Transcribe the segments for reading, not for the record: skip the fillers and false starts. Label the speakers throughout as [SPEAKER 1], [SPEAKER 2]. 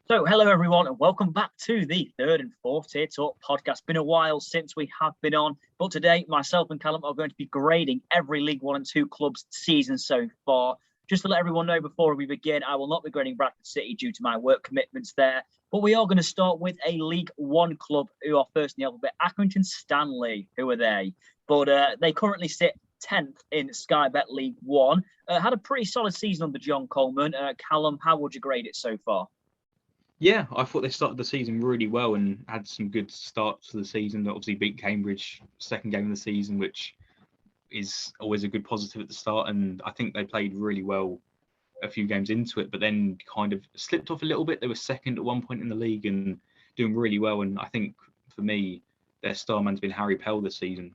[SPEAKER 1] So, hello everyone, and welcome back to the third and fourth tier talk podcast. Been a while since we have been on, but today myself and Callum are going to be grading every League One and Two club's season so far. Just to let everyone know before we begin, I will not be grading Bradford City due to my work commitments there, but we are going to start with a League One club who are first in the alphabet, Accrington Stanley. Who are they? But they currently sit 10th in Sky Bet League One. Had a pretty solid season under John Coleman. Callum, how would you grade it so far?
[SPEAKER 2] Yeah, I thought they started the season really well and had some good starts to the season. They obviously beat Cambridge second game of the season, which is always a good positive at the start. And I think they played really well a few games into it, but then kind of slipped off a little bit. They were second at one point in the league and doing really well. And I think for me, their star man's been Harry Pell this season,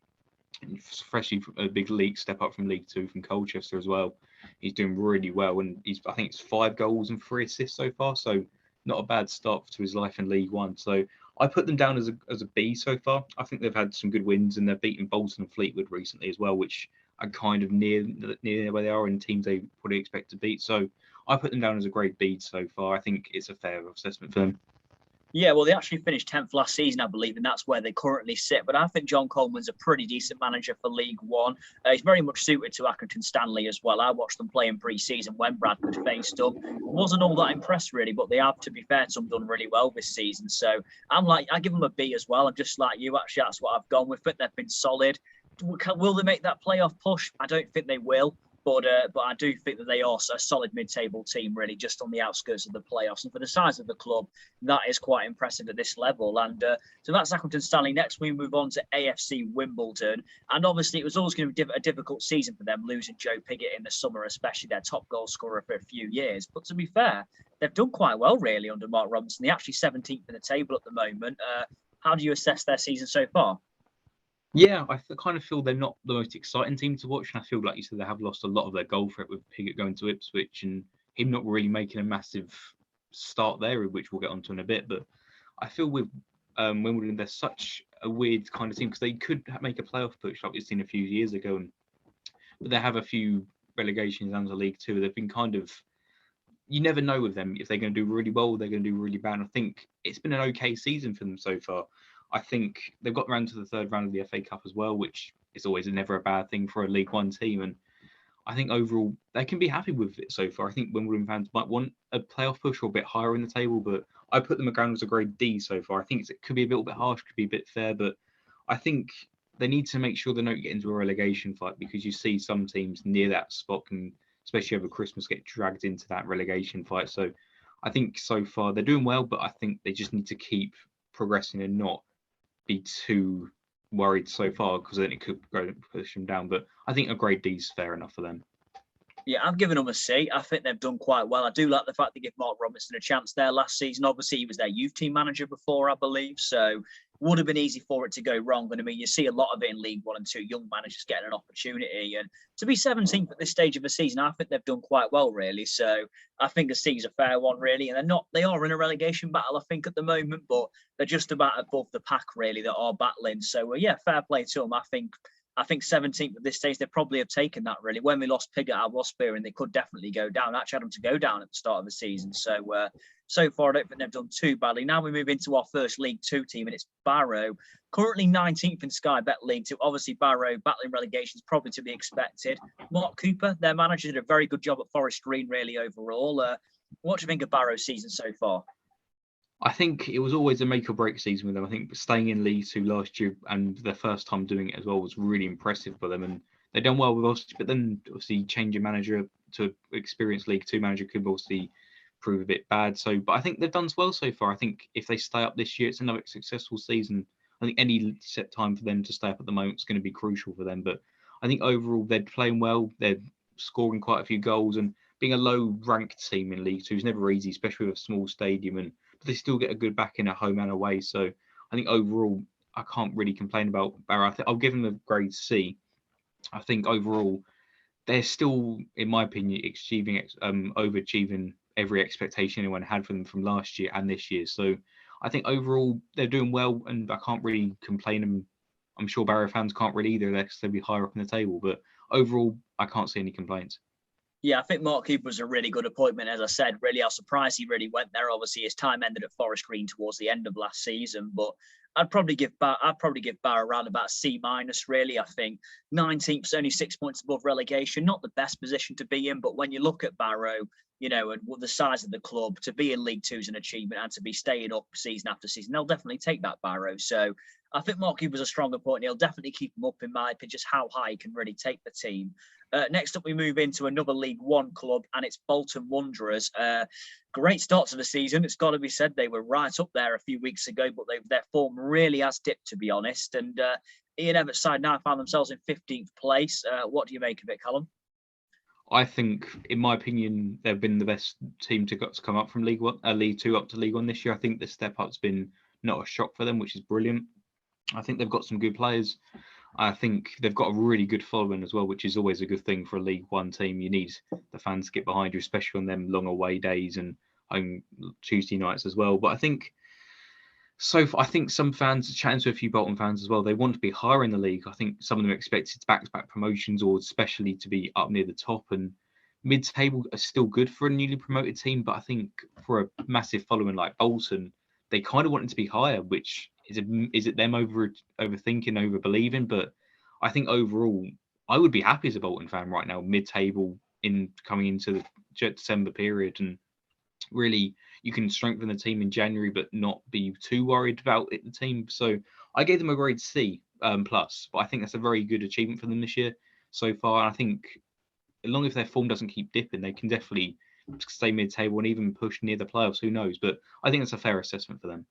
[SPEAKER 2] especially a big league step up from League Two from Colchester as well. He's doing really well, and I think it's 5 goals and 3 assists so far. So not a bad start to his life in League One. So I put them down as a B so far. I think they've had some good wins and they've beaten Bolton and Fleetwood recently as well, which are kind of near where they are in teams they probably expect to beat. So I put them down as a grade B so far. I think it's a fair assessment for them.
[SPEAKER 1] Yeah, well, they actually finished 10th last season, I believe, and that's where they currently sit. But I think John Coleman's a pretty decent manager for League One. He's very much suited to Accrington Stanley as well. I watched them play in pre-season when Bradford faced them. Wasn't all that impressed, really, but they have, to be fair to them, done really well this season. So I give them a B as well. I'm just like you, actually, that's what I've gone with it. They've been solid. Will they make that playoff push? I don't think they will. But I do think that they are a solid mid-table team, really, just on the outskirts of the playoffs. And for the size of the club, that is quite impressive at this level. And so that's Accrington Stanley. Next, we move on to AFC Wimbledon. And obviously, it was always going to be a difficult season for them, losing Joe Pigott in the summer, especially their top goal scorer for a few years. But to be fair, they've done quite well, really, under Mark Robinson. They're actually 17th in the table at the moment. How do you assess their season so far?
[SPEAKER 2] Yeah, kind of feel they're not the most exciting team to watch. And I feel, like you said, they have lost a lot of their goal threat with Pigott going to Ipswich and him not really making a massive start there, which we'll get onto in a bit. But I feel with Wimbledon, they're such a weird kind of team because they could make a playoff push like we've seen a few years ago. But they have a few relegations down to League Two. They've been kind of, you never know with them if they're going to do really well or they're going to do really bad. And I think it's been an okay season for them so far. I think they've got around to the third round of the FA Cup as well, which is always never a bad thing for a League One team. And I think overall they can be happy with it so far. I think Wimbledon fans might want a playoff push or a bit higher in the table, but I put them around as a grade D so far. I think it could be a little bit harsh, could be a bit fair, but I think they need to make sure they don't get into a relegation fight because you see some teams near that spot and especially over Christmas get dragged into that relegation fight. So I think so far they're doing well, but I think they just need to keep progressing and not be too worried so far because then it could go push them down. But I think a grade D is fair enough for them.
[SPEAKER 1] Yeah, I've given them a C. I think they've done quite well. I do like the fact they give Mark Robinson a chance there last season. Obviously, he was their youth team manager before, I believe. So would have been easy for it to go wrong. And I mean, you see a lot of it in League One and Two, young managers getting an opportunity. And to be 17th at this stage of the season, I think they've done quite well, really. So I think a C is a fair one, really. And they are in a relegation battle, I think, at the moment, but they're just about above the pack, really, that are battling. So, yeah, fair play to them. I think 17th at this stage, they probably have taken that, really. When we lost Pigott, I was fearing they could definitely go down. I actually had them to go down at the start of the season. So far, I don't think they've done too badly. Now we move into our first League Two team, and it's Barrow. Currently 19th in Sky Bet League Two. Obviously, Barrow battling relegation is probably to be expected. Mark Cooper, their manager, did a very good job at Forest Green, really, overall. What do you think of Barrow's season so far?
[SPEAKER 2] I think it was always a make or break season with them. I think staying in League Two last year and their first time doing it as well was really impressive for them. And they've done well with us, but then obviously changing manager to experienced League Two manager could obviously prove a bit bad. So, but I think they've done well so far. I think if they stay up this year, it's another successful season. I think any set time for them to stay up at the moment is going to be crucial for them. But I think overall they're playing well. They're scoring quite a few goals and being a low-ranked team in League Two is never easy, especially with a small stadium. But they still get a good backing at home and away. So I think overall, I can't really complain about Barrow. I'll give them a grade C. I think overall, they're still, in my opinion, overachieving every expectation anyone had for them from last year and this year. So I think overall, they're doing well, and I can't really complain. I'm sure Barrow fans can't really either. They'll be higher up in the table. But overall, I can't see any complaints.
[SPEAKER 1] Yeah, I think Mark Cooper was a really good appointment. As I said, really, I was surprised he really went there. Obviously, his time ended at Forest Green towards the end of last season, but I'd probably give Barrow around about C minus. Really, I think 19th, only 6 points above relegation, not the best position to be in. But when you look at Barrow, you know, and the size of the club, to be in League Two is an achievement, and to be staying up season after season, they'll definitely take that, Barrow. So I think Mark Cooper's a stronger point. He'll definitely keep him up in my opinion, just how high he can really take the team. Next up, we move into another League One club, and it's Bolton Wanderers. Great start to the season. It's got to be said, they were right up there a few weeks ago, but their form really has dipped, to be honest. And Ian Everett's side now found themselves in 15th place. What do you make of it, Callum?
[SPEAKER 2] I think, in my opinion, they've been the best team to come up from League Two up to League One this year. I think the step up's been not a shock for them, which is brilliant. I think they've got some good players. I think they've got a really good following as well, which is always a good thing for a League One team. You need the fans to get behind you, especially on them long away days and home Tuesday nights as well. But I think some fans, chatting to a few Bolton fans as well, they want to be higher in the league. I think some of them expected back-to-back promotions, or especially to be up near the top. And mid-table are still good for a newly promoted team, but I think for a massive following like Bolton, they kind of want it to be higher, which is it them overthinking, over-believing? But I think overall, I would be happy as a Bolton fan right now, mid-table coming into the December period. And really, you can strengthen the team in January, but not be too worried about the team. So I gave them a grade C plus, but I think that's a very good achievement for them this year so far. And I think as long as their form doesn't keep dipping, they can definitely stay mid-table and even push near the playoffs. Who knows? But I think that's a fair assessment for them.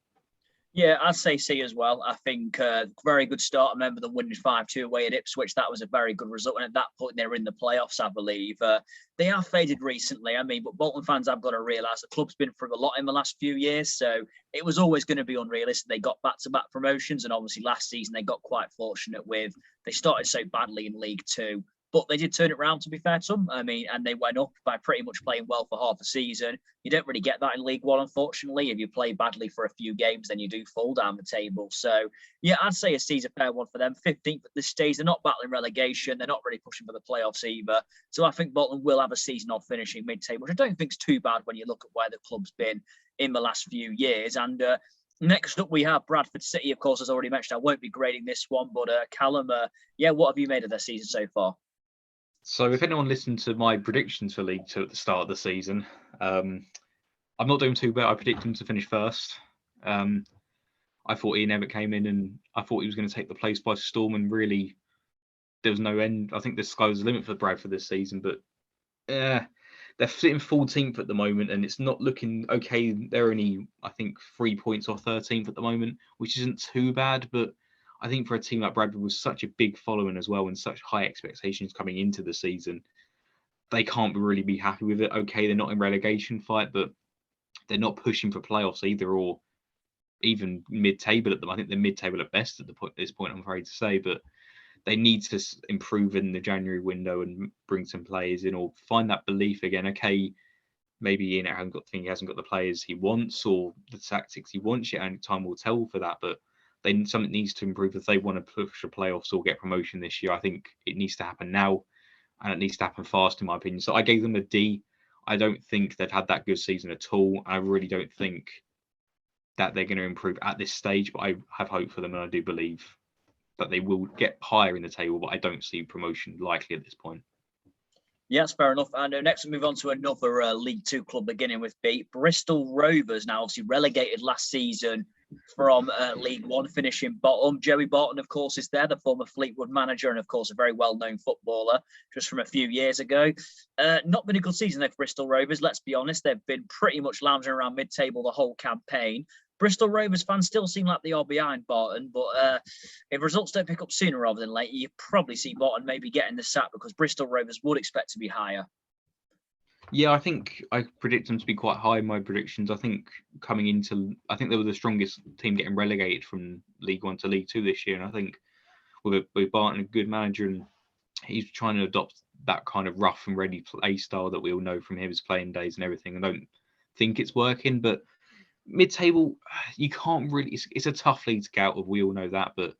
[SPEAKER 1] Yeah, I'd say C as well. I think very good start. I remember them winning 5-2 away at Ipswich. That was a very good result. And at that point, they were in the playoffs, I believe. They have faded recently. I mean, but Bolton fans have got to realise the club's been through a lot in the last few years. So it was always going to be unrealistic. They got back-to-back promotions. And obviously last season, they got quite fortunate with, they started so badly in League Two. But they did turn it around, to be fair to them. I mean, and they went up by pretty much playing well for half a season. You don't really get that in League One, unfortunately. If you play badly for a few games, then you do fall down the table. So, yeah, I'd say a C's a fair one for them. 15th at this stage. They're not battling relegation. They're not really pushing for the playoffs either. So I think Bolton will have a season of finishing mid-table, which I don't think is too bad when you look at where the club's been in the last few years. And next up, we have Bradford City, of course, as already mentioned. I won't be grading this one, but Callum, what have you made of their season so far?
[SPEAKER 2] So if anyone listened to my predictions for League Two at the start of the season, I'm not doing too bad. I predicted them to finish first. I thought Ian Everett came in and I thought he was going to take the place by storm, and really there was no end. I think the sky was the limit for Bradford this season, but they're sitting 14th at the moment and it's not looking okay. They're only, I think, 3 points off 13th at the moment, which isn't too bad, but I think for a team like Bradford with such a big following as well and such high expectations coming into the season, they can't really be happy with it. Okay, they're not in relegation fight, but they're not pushing for playoffs either, or even mid-table at them. I think they're mid-table at best at this point, I'm afraid to say, but they need to improve in the January window and bring some players in or find that belief again. Okay, maybe Ian hasn't got the players he wants or the tactics he wants yet, and time will tell for that, but something needs to improve if they want to push the playoffs or get promotion this year. I think it needs to happen now, and it needs to happen fast, in my opinion. So I gave them a D. I don't think they've had that good season at all. I really don't think that they're going to improve at this stage, but I have hope for them, and I do believe that they will get higher in the table, but I don't see promotion likely at this point.
[SPEAKER 1] Yeah, that's fair enough. And next we move on to another League Two club, beginning with B, Bristol Rovers. Now, obviously relegated last season from League One, finishing bottom. Joey Barton, of course, is there, the former Fleetwood manager, and of course a very well-known footballer just from a few years ago. Not been a good season there for Bristol Rovers, let's be honest. They've been pretty much lounging around mid-table the whole campaign. Bristol Rovers fans still seem like they are behind Barton, but if results don't pick up sooner rather than later, you probably see Barton maybe getting the sack, because Bristol Rovers would expect to be higher.
[SPEAKER 2] Yeah, I think I predict them to be quite high in my predictions. I think they were the strongest team getting relegated from League One to League Two this year. And I think with Barton, a good manager, and he's trying to adopt that kind of rough and ready play style that we all know from his playing days and everything. I don't think it's working, but mid-table, you can't really, it's a tough league to get out of. We all know that, but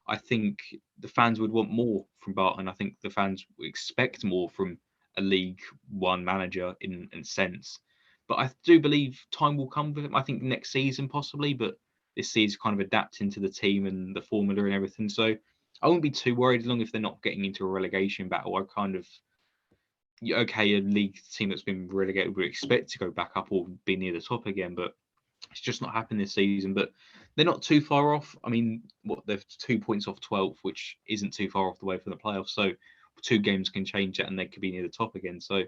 [SPEAKER 2] I think the fans would want more from Barton. I think the fans expect more from a League One manager in a sense. But I do believe time will come with him. I think next season possibly, but this season kind of adapting to the team and the formula and everything. So I wouldn't be too worried as long as they're not getting into a relegation battle. I kind of, okay, a league team that's been relegated would expect to go back up or be near the top again, but it's just not happened this season. But they're not too far off. I mean, they're 2 points off 12th, which isn't too far off the way for the playoffs. So 2 games can change it and they could be near the top again. So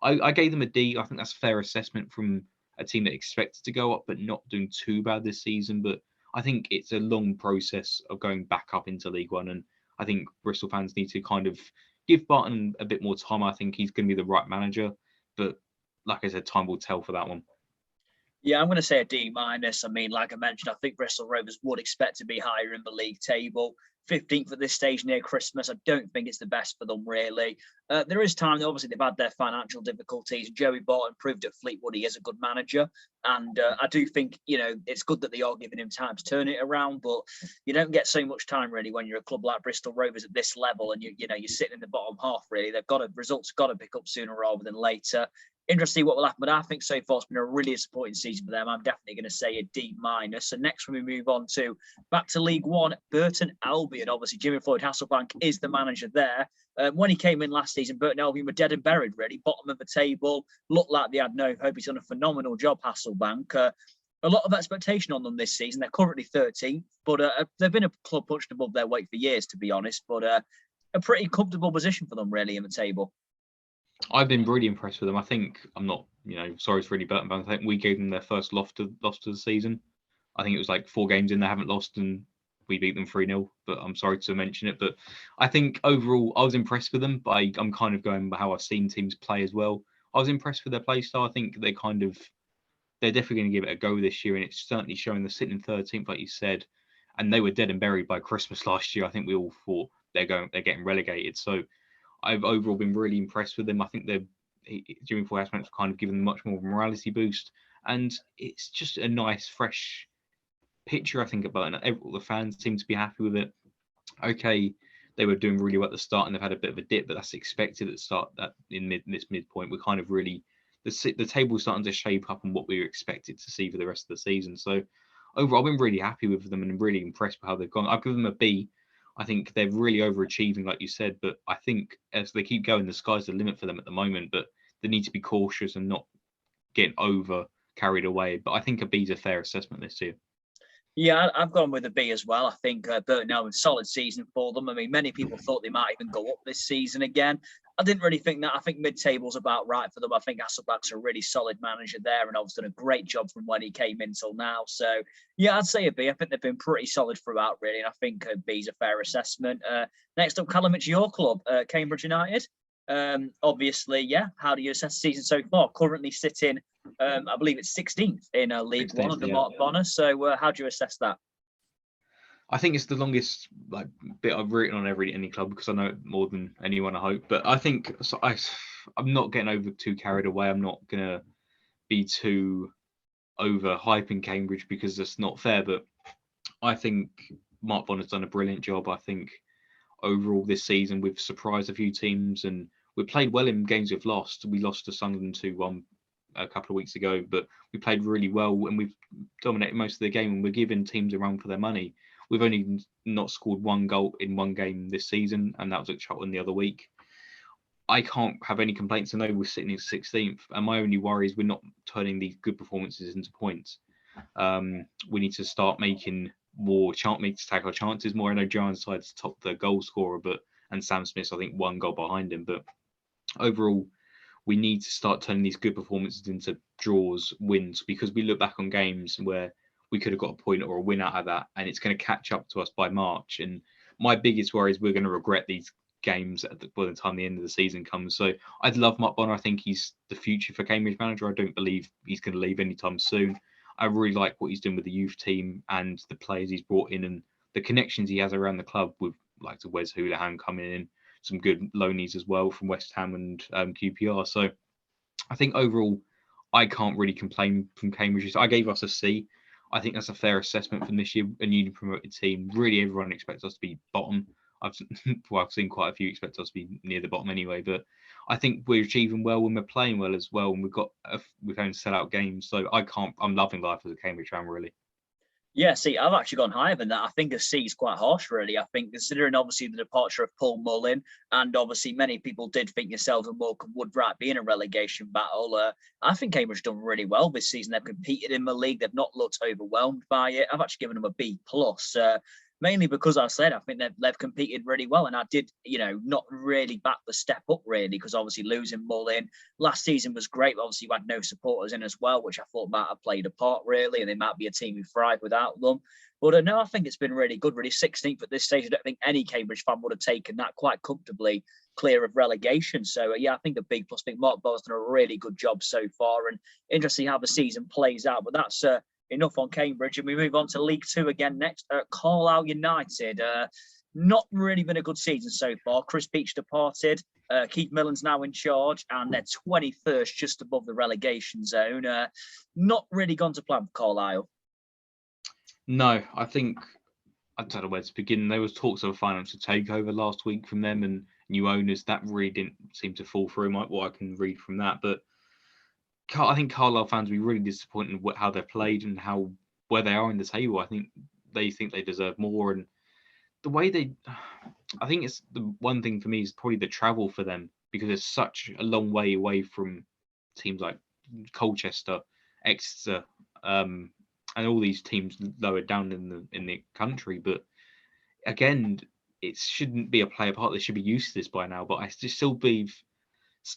[SPEAKER 2] I gave them a D. I think that's a fair assessment from a team that expected to go up, but not doing too bad this season. But I think it's a long process of going back up into League One. And I think Bristol fans need to kind of give Barton a bit more time. I think he's going to be the right manager. But like I said, time will tell for that one.
[SPEAKER 1] Yeah, I'm going to say a D minus. I mean, like I mentioned, I think Bristol Rovers would expect to be higher in the league table. 15th at this stage near Christmas. I don't think it's the best for them, really. There is time. Obviously, they've had their financial difficulties. Joey Barton proved at Fleetwood he is a good manager. And I do think, it's good that they are giving him time to turn it around. But you don't get so much time, really, when you're a club like Bristol Rovers at this level and you're sitting in the bottom half, really. Results got to pick up sooner rather than later. Interesting what will happen, but I think so far it's been a really disappointing season for them. I'm definitely going to say a D minus. And next, when we move on back to League One, Burton Albion. Obviously, Jimmy Floyd Hasselbank is the manager there. When he came in last season, Burton Albion were dead and buried, really, bottom of the table. Looked like they had no hope. He's done a phenomenal job, Hasselbank. A lot of expectation on them this season. They're currently 13th, but they've been a club punched above their weight for years, to be honest. But a pretty comfortable position for them, really, in the table.
[SPEAKER 2] I've been really impressed with them. I think I'm not, sorry for any Burton fans. I think we gave them their first loss to the season. I think it was like 4 games in they haven't lost and we beat them 3-0. But I'm sorry to mention it. But I think overall I was impressed with them. But I'm kind of going by how I've seen teams play as well. I was impressed with their play style. I think they're definitely going to give it a go this year, and it's certainly showing. They're sitting in 13th, like you said, and they were dead and buried by Christmas last year. I think we all thought they're getting relegated. So I've overall been really impressed with them. I think Jimmy Floyd has kind of given them much more of a morality boost, and it's just a nice, fresh picture. I think about it. All the fans seem to be happy with it. Okay, they were doing really well at the start, and they've had a bit of a dip, but that's expected at the start. That in this midpoint, we're kind of really the table's starting to shape up on what we were expected to see for the rest of the season. So overall, I've been really happy with them and really impressed with how they've gone. I've given them a B. I think they're really overachieving, like you said, but I think as they keep going, the sky's the limit for them at the moment, but they need to be cautious and not get carried away. But I think a B is a fair assessment this year.
[SPEAKER 1] Yeah, I've gone with a B as well. I think Burton Albion, solid season for them. I mean, many people thought they might even go up this season again. I didn't really think that. I think mid-table's about right for them. I think Hasselbank's a really solid manager there and obviously done a great job from when he came in till now. So, yeah, I'd say a B. I think they've been pretty solid throughout, really, and I think a B's a fair assessment. Next up, Callum, it's your club, Cambridge United. Obviously, yeah, how do you assess the season so far? Currently sitting, I believe it's 16th in League One under Mark Bonner. So how do you assess that?
[SPEAKER 2] I think it's the longest bit I've written on any club because I know it more than anyone, I hope. But I think I'm not getting too carried away. I'm not going to be too over hyping Cambridge because that's not fair. But I think Mark Bonner's done a brilliant job. I think overall this season we've surprised a few teams and we've played well in games we've lost. We lost to Sunderland 2-1 a couple of weeks ago, but we played really well and we've dominated most of the game and we're giving teams a run for their money. We've only not scored 1 goal in 1 game this season, and that was at Cheltenham the other week. I can't have any complaints. I know we're sitting in 16th, and my only worry is we're not turning these good performances into points. We need to start making more to take our chances more. I know Giants side's top the goal scorer, and Sam Smith's I think 1 goal behind him. But overall, we need to start turning these good performances into draws, wins, because we look back on games where we could have got a point or a win out of that, and it's going to catch up to us by March. And my biggest worry is we're going to regret these games by the time the end of the season comes. So I'd love Mark Bonner. I think he's the future for Cambridge manager. I don't believe he's going to leave anytime soon. I really like what he's doing with the youth team and the players he's brought in and the connections he has around the club with like to Wes Hoolahan coming in, some good loanies as well from West Ham and QPR. So I think overall, I can't really complain from Cambridge. I gave us a C. I think that's a fair assessment from this year, a newly promoted team. Really, everyone expects us to be bottom. I've seen quite a few expect us to be near the bottom anyway. But I think we're achieving well when we're playing well as well, and we're going to sell out games. So I'm loving life as a Cambridge fan, really.
[SPEAKER 1] Yeah, see, I've actually gone higher than that. I think a C is quite harsh, really. I think considering obviously the departure of Paul Mullin, and obviously many people did think yourselves and Morecambe would be in a relegation battle. I think Cambridge done really well this season. They've competed in the league. They've not looked overwhelmed by it. I've actually given them a B plus. Mainly because I think they've competed really well, and I did, not really back the step up really, because obviously losing Mullin last season was great. But obviously, you had no supporters in as well, which I thought might have played a part really, and they might be a team who thrive without them. But no, I think it's been really good. Really, 16th at this stage. I don't think any Cambridge fan would have taken that quite comfortably clear of relegation. So yeah, I think a big plus. I think Mark Bell's done a really good job so far, and interesting how the season plays out. But that's enough on Cambridge, and we move on to League Two again next. Carlisle United. Not really been a good season so far. Chris Beach departed. Keith Millen's now in charge, and they're 21st, just above the relegation zone. Not really gone to plan for Carlisle.
[SPEAKER 2] No, I don't know where to begin. There was talks of a financial takeover last week from them and new owners. That really didn't seem to fall through, what I can read from that. But I think Carlisle fans will be really disappointed in how they've played and where they are in the table. I think they deserve more, and the way I think it's the one thing for me is probably the travel for them, because it's such a long way away from teams like Colchester, Exeter, and all these teams lower down in the country. But again, it shouldn't be a player part. They should be used to this by now. But I just still believe,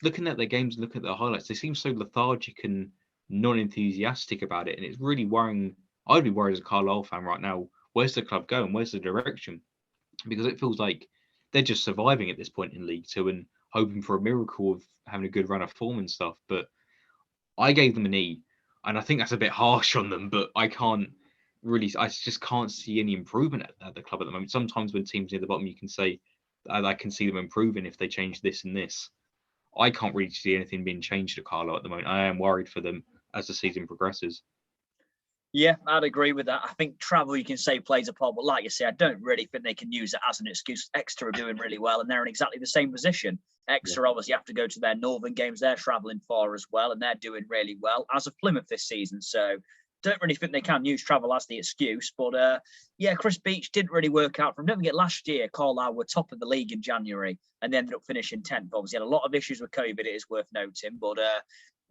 [SPEAKER 2] looking at their games, look at their highlights, they seem so lethargic and non-enthusiastic about it, and it's really worrying. I'd be worried as a Carlisle fan right now. Where's the club going? Where's the direction? Because it feels like they're just surviving at this point in League Two and hoping for a miracle of having a good run of form and stuff. But I gave them an E, and I think that's a bit harsh on them, but I just can't see any improvement at the club at the moment. Sometimes when teams near the bottom, you can say, I can see them improving if they change this and this. I can't really see anything being changed at Carlisle at the moment. I am worried for them as the season progresses.
[SPEAKER 1] Yeah, I'd agree with that. I think travel, you can say, plays a part, but like you say, I don't really think they can use it as an excuse. Exeter are doing really well, and they're in exactly the same position. Exeter obviously have to go to their northern games. They're travelling far as well, and they're doing really well, as of Plymouth this season. So don't really think they can use travel as the excuse. But yeah, Chris Beach didn't really work out for him. Don't forget, last year, Carlisle were top of the league in January, and they ended up finishing 10th. Obviously, had a lot of issues with COVID, it is worth noting, but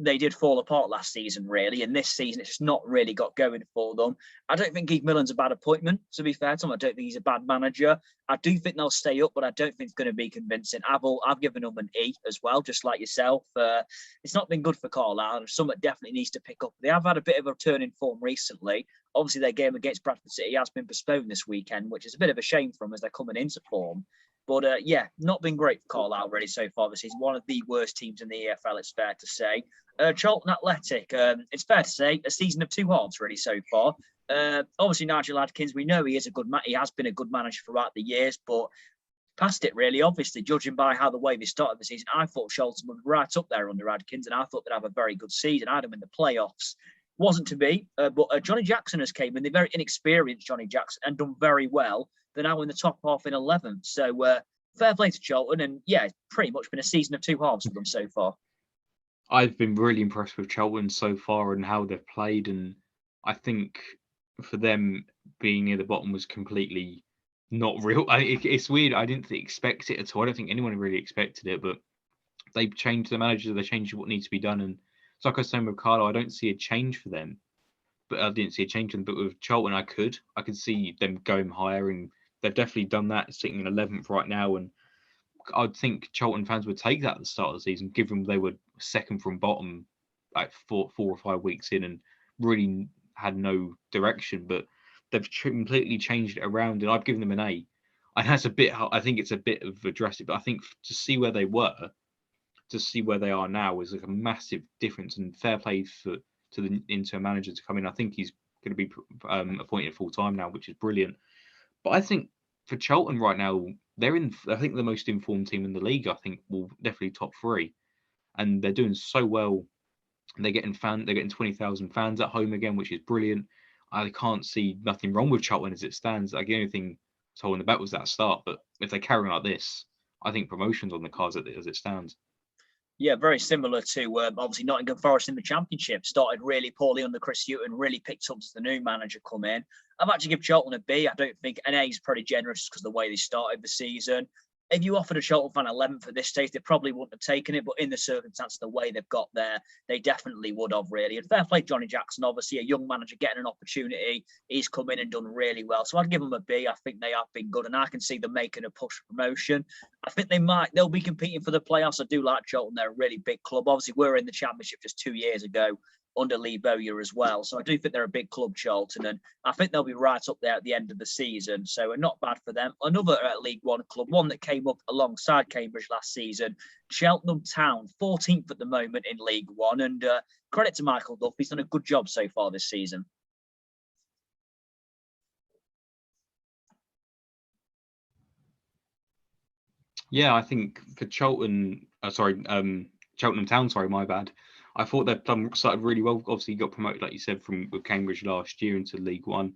[SPEAKER 1] they did fall apart last season, really. And this season, it's just not really got going for them. I don't think Keith Millen's a bad appointment, to be fair to him. I don't think he's a bad manager. I do think they'll stay up, but I don't think it's going to be convincing. I've given them an E as well, just like yourself. It's not been good for Carlisle. Something definitely needs to pick up. They have had a bit of a turn in form recently. Obviously, their game against Bradford City has been postponed this weekend, which is a bit of a shame for them as they're coming into form. But yeah, not been great for Carlisle really so far this season. One of the worst teams in the EFL, it's fair to say. Charlton Athletic, it's fair to say, a season of two halves really so far. Obviously, Nigel Adkins, we know he is he has been a good manager throughout the years, but past it really, obviously, judging by how the way they started the season, I thought Charlton would be right up there under Adkins, and I thought they'd have a very good season. I had them in the playoffs. Wasn't to be, but Johnny Jackson has came in, the very inexperienced Johnny Jackson, and done very well. They're now in the top half in 11th. So fair play to Charlton, and yeah, it's pretty much been a season of two halves for them so far.
[SPEAKER 2] I've been really impressed with Cheltenham so far and how they've played, and I think for them being near the bottom was completely not real. It's weird. I didn't expect it at all. I don't think anyone really expected it, but they've changed the manager. They changed what needs to be done, and it's like I was saying with Carlo, I don't see a change for them, but I didn't see a change for them. But with Cheltenham, I could see them going higher, and they've definitely done that, sitting in 11th right now, and I'd think Cheltenham fans would take that at the start of the season, given they were second from bottom, like 4 or 5 weeks in, and really had no direction. But they've completely changed it around, and I've given them an A. And that's a bit. I think it's a bit of a drastic, but I think to see where they were, to see where they are now, is like a massive difference. And fair play to the interim manager to come in. I think he's going to be appointed full time now, which is brilliant. But I think for Cheltenham right now, they're in, I think, the most informed team in the league. I think will definitely top 3, and they're doing so well. They're getting 20,000 fans at home again, which is brilliant. I can't see nothing wrong with Cheltenham as it stands. Like, the only thing toe in the back was that start. But if they carry on like this, I think promotion's on the cards as it stands.
[SPEAKER 1] Yeah, very similar to obviously Nottingham Forest in the Championship. Started really poorly under Chris Hughton, really picked up to the new manager come in. I've actually give Cheltenham a B. I don't think an A is pretty generous because of the way they started the season. If you offered a Cheltenham fan 11 for this stage, they probably wouldn't have taken it. But in the circumstances, the way they've got there, they definitely would have, really. And fair play, Johnny Jackson, obviously a young manager getting an opportunity. He's come in and done really well. So I'd give them a B. I think they have been good, and I can see them making a push for promotion. I think they'll be competing for the playoffs. I do like Cheltenham. They're a really big club. Obviously, we were in the Championship just 2 years ago under Lee Bowyer as well. So I do think they're a big club, Charlton, and I think they'll be right up there at the end of the season. So not bad for them. Another League One club, one that came up alongside Cambridge last season, Cheltenham Town, 14th at the moment in League One. And credit to Michael Duff, he's done a good job so far this season.
[SPEAKER 2] Yeah, I think for Cheltenham Town, my bad. I thought they've started really well. Obviously, got promoted, like you said, with Cambridge last year into League One.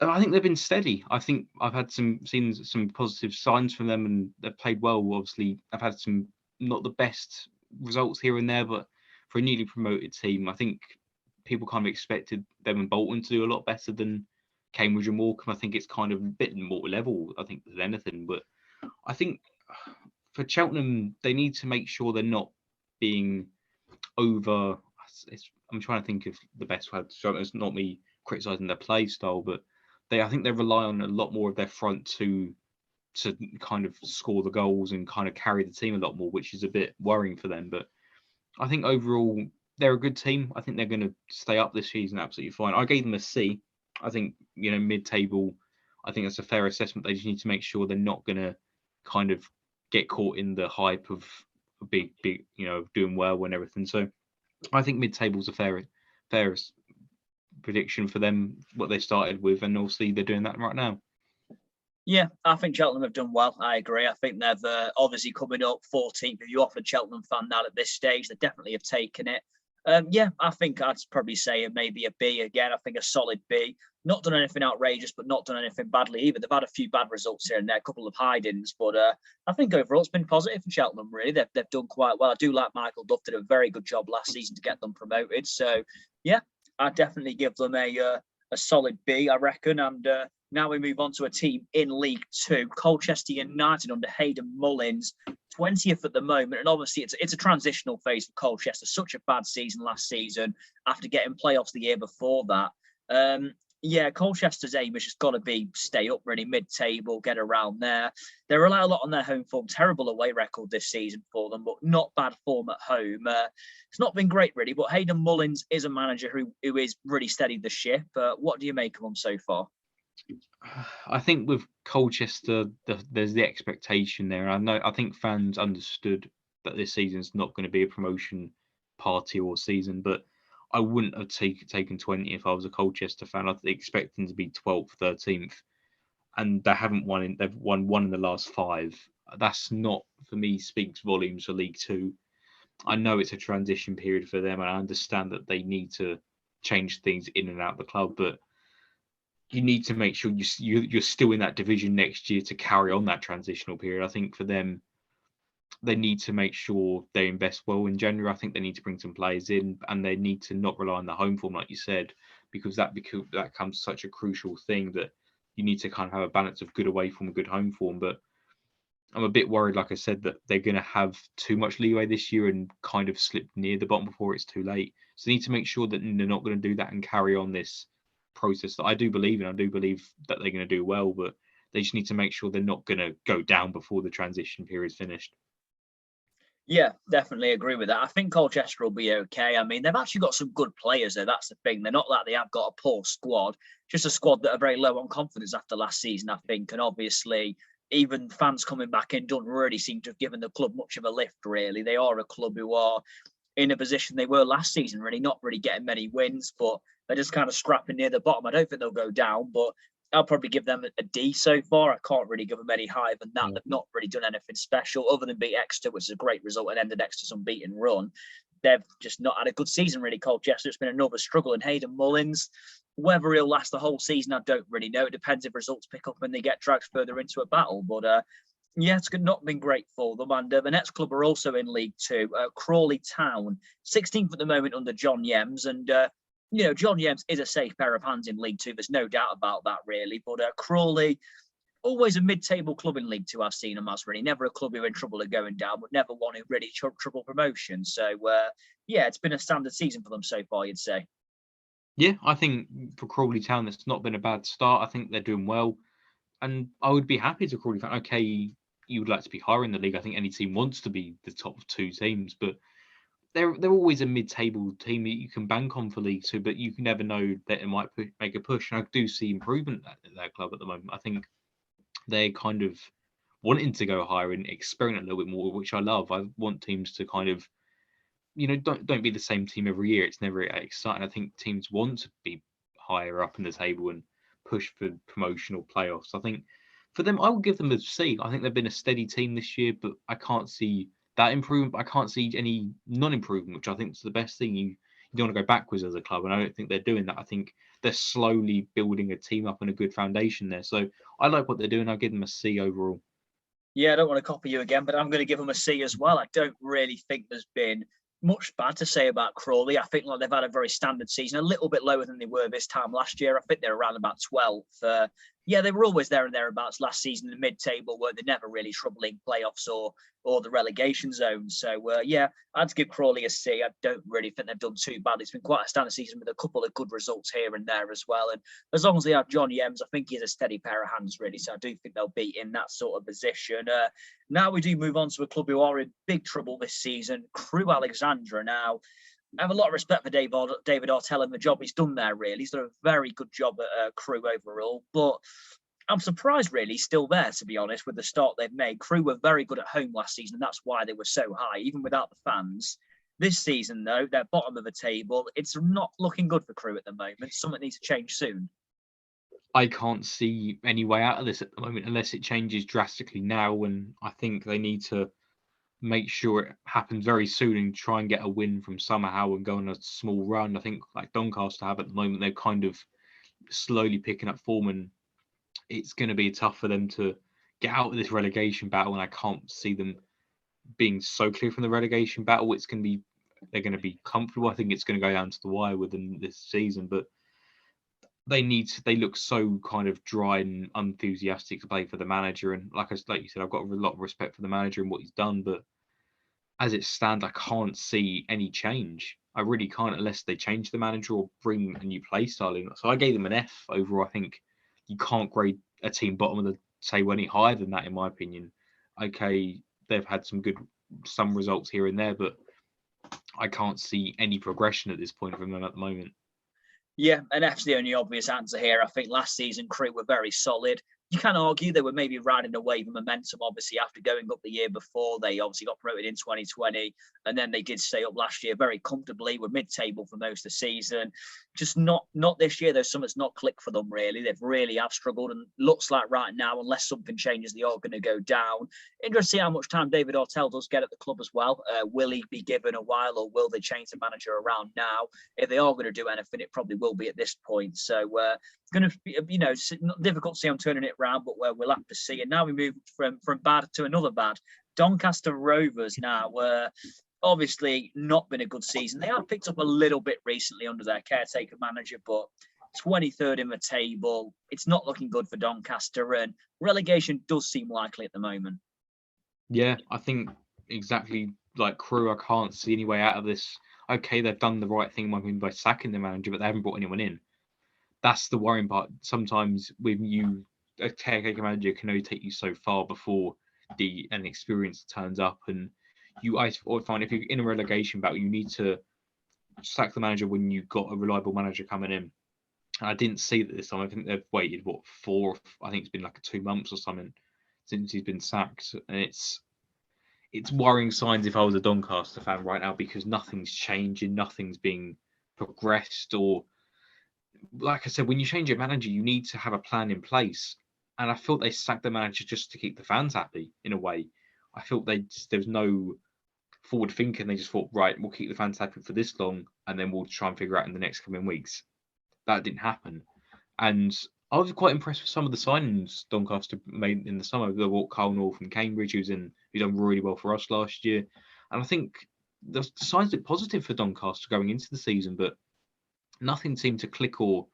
[SPEAKER 2] I think they've been steady. I think I've had seen some positive signs from them, and they've played well. Obviously, I've had some not the best results here and there, but for a newly promoted team, I think people kind of expected them and Bolton to do a lot better than Cambridge and Morecambe. I think it's kind of a bit more level, I think, than anything. But I think for Cheltenham, they need to make sure they're not being over. I'm trying to think of the best word. It's not me criticising their play style, but I think they rely on a lot more of their front to kind of score the goals and kind of carry the team a lot more, which is a bit worrying for them. But I think overall they're a good team. I think they're going to stay up this season absolutely fine. I gave them a C. I think mid-table. I think that's a fair assessment. They just need to make sure they're not going to kind of get caught in the hype of big, doing well and everything. So I think mid-table's a fairest prediction for them, what they started with, and obviously they're doing that right now.
[SPEAKER 1] Yeah, I think Cheltenham have done well. I agree. I think they've obviously coming up 14th. If you offer a Cheltenham fan that at this stage, they definitely have taken it. Yeah, I think I'd probably say maybe a B again. I think a solid B. Not done anything outrageous, but not done anything badly either. They've had a few bad results here and there, a couple of hidings, but I think overall it's been positive for Cheltenham, really. They've done quite well. I do like Michael Duff, did a very good job last season to get them promoted. So, yeah, I'd definitely give them a solid B, I reckon. And now we move on to a team in League Two, Colchester United under Hayden Mullins, 20th at the moment. And obviously it's a transitional phase for Colchester. Such a bad season last season after getting playoffs the year before that. Yeah, Colchester's aim has just got to be stay up, really, mid-table, get around there. They rely a lot on their home form. Terrible away record this season for them, but not bad form at home. It's not been great, really, but Hayden Mullins is a manager who is really steadied the ship. What do you make of him so far?
[SPEAKER 2] I think with Colchester, there's the expectation there. I think fans understood that this season's not going to be a promotion party or season, but I wouldn't have taken 20 if I was a Colchester fan. I'd expect them to be 12th, 13th, and they haven't won. They've won one in the last 5. That's not, for me, speaks volumes for League Two. I know it's a transition period for them, and I understand that they need to change things in and out of the club, but you need to make sure you're still in that division next year to carry on that transitional period. I think for them, they need to make sure they invest well in January. I think they need to bring some players in, and they need to not rely on the home form, like you said, because that becomes such a crucial thing that you need to kind of have a balance of good away form and good home form. But I'm a bit worried, like I said, that they're going to have too much leeway this year and kind of slip near the bottom before it's too late. So they need to make sure that they're not going to do that and carry on this process that I do believe in. I do believe that they're going to do well, but they just need to make sure they're not going to go down before the transition period is finished.
[SPEAKER 1] Yeah, definitely agree with that. I think Colchester will be okay. I mean, they've actually got some good players there. That's the thing. They're not that they have got a poor squad, just a squad that are very low on confidence after last season, I think. And obviously, even fans coming back in don't really seem to have given the club much of a lift, really. They are a club who are in a position they were last season, really, not really getting many wins, but they're just kind of scrapping near the bottom. I don't think they'll go down, but I'll probably give them a D so far. I can't really give them any higher than that. They've not really done anything special other than beat Exeter, which is a great result and ended Exeter's unbeaten run. they've just not had a good season, really. Colchester, it's been another struggle. And Hayden Mullins, whether he'll last the whole season, I don't really know. It depends if results pick up and they get dragged further into a battle. But yeah, it's not been great for them. And the next club are also in League Two, Crawley Town, 16th at the moment under John Yems. And, John Yems is a safe pair of hands in League Two. There's no doubt about that, really. But Crawley, always a mid-table club in League Two, I've seen them as, really. Never a club who are in trouble of going down, but never one who really trouble promotion. So, yeah, it's been a standard season for them so far, you'd say.
[SPEAKER 2] Yeah, I think for Crawley Town, it's not been a bad start. I think they're doing well. And I would be happy to Crawley Town. Okay, you would like to be higher in the league. I think any team wants to be the top two teams, but they're always a mid-table team that you can bank on for League Two, but you can never know that it might make a push. And I do see improvement at that club at the moment. I think they're kind of wanting to go higher and experiment a little bit more, which I love. I want teams to kind of, don't be the same team every year. It's never exciting. I think teams want to be higher up in the table and push for promotional playoffs. I think for them, I will give them a C. I think they've been a steady team this year, but I can't see that improvement. I can't see any non-improvement, which I think is the best thing. You don't want to go backwards as a club, and I don't think they're doing that. I think they're slowly building a team up and a good foundation there. So I like what they're doing. I'll give them a C overall.
[SPEAKER 1] Yeah, I don't want to copy you again, but I'm going to give them a C as well. I don't really think there's been much bad to say about Crawley. I think they've had a very standard season, a little bit lower than they were this time last year. I think they're around about 12th. Yeah, they were always there and thereabouts last season in the mid-table, where they're never really troubling playoffs or the relegation zone. So, yeah, I'd give Crawley a C. I don't really think they've done too bad. It's been quite a standard season with a couple of good results here and there as well. And as long as they have John Yems, I think he's a steady pair of hands, really. So I do think they'll be in that sort of position. Now we do move on to a club who are in big trouble this season, Crewe Alexandra. Now, I have a lot of respect for David Ortell and the job he's done there, really. He's done a very good job at Crewe overall. But I'm surprised, really, he's still there, to be honest, with the start they've made. Crewe were very good at home last season, and that's why they were so high, even without the fans. This season, though, they're bottom of the table. It's not looking good for Crewe at the moment. Something needs to change soon.
[SPEAKER 2] I can't see any way out of this at the moment unless it changes drastically now, and I think they need to make sure it happens very soon and try and get a win from somehow and go on a small run. I think like Doncaster have at the moment, they're kind of slowly picking up form, and it's going to be tough for them to get out of this relegation battle. And I can't see them being so clear from the relegation battle. They're going to be comfortable. I think it's going to go down to the wire with them this season, but they look so kind of dry and unenthusiastic to play for the manager. And like you said, I've got a lot of respect for the manager and what he's done, but as it stands, I can't see any change. I really can't, unless they change the manager or bring a new play style in. So I gave them an F overall. I think you can't grade a team bottom of the table any higher than that, in my opinion. Okay, they've had some results here and there, but I can't see any progression at this point from them at the moment.
[SPEAKER 1] Yeah, and F's the only obvious answer here. I think last season Crewe were very solid. You can argue they were maybe riding a wave of momentum, obviously, after going up the year before. They obviously got promoted in 2020, and then they did stay up last year very comfortably. Were mid-table for most of the season. Just not this year, though. Something's not clicked for them, really. They've really have struggled, and looks like right now, unless something changes, they are going to go down. Interesting to see how much time David Ortell does get at the club as well. Will he be given a while, or will they change the manager around now? If they are going to do anything, it probably will be at this point. So, it's going to be, difficult to see them turning it around, but we'll have to see. And now we move from bad to another bad. Doncaster Rovers now were obviously not been a good season. They have picked up a little bit recently under their caretaker manager, but 23rd in the table. It's not looking good for Doncaster, and relegation does seem likely at the moment.
[SPEAKER 2] Yeah, I think exactly like Crewe, I can't see any way out of this. Okay, they've done the right thing by sacking the manager, but they haven't brought anyone in. That's the worrying part. Sometimes with you, a caretaker manager can only take you so far before an experience turns up. And I find if you're in a relegation battle, you need to sack the manager when you've got a reliable manager coming in. And I didn't see that this time. I think they've waited, I think it's been like 2 months or something since he's been sacked. And it's worrying signs if I was a Doncaster fan right now, because nothing's changing, nothing's being progressed. Or like I said, when you change your manager, you need to have a plan in place. And I felt they sacked the manager just to keep the fans happy in a way. I felt there was no forward thinking. They just thought, right, we'll keep the fans happy for this long, and then we'll try and figure out in the next coming weeks. That didn't happen. And I was quite impressed with some of the signings Doncaster made in the summer. They bought Carl North from Cambridge, who done really well for us last year. And I think the signs look positive for Doncaster going into the season, but nothing seemed to click or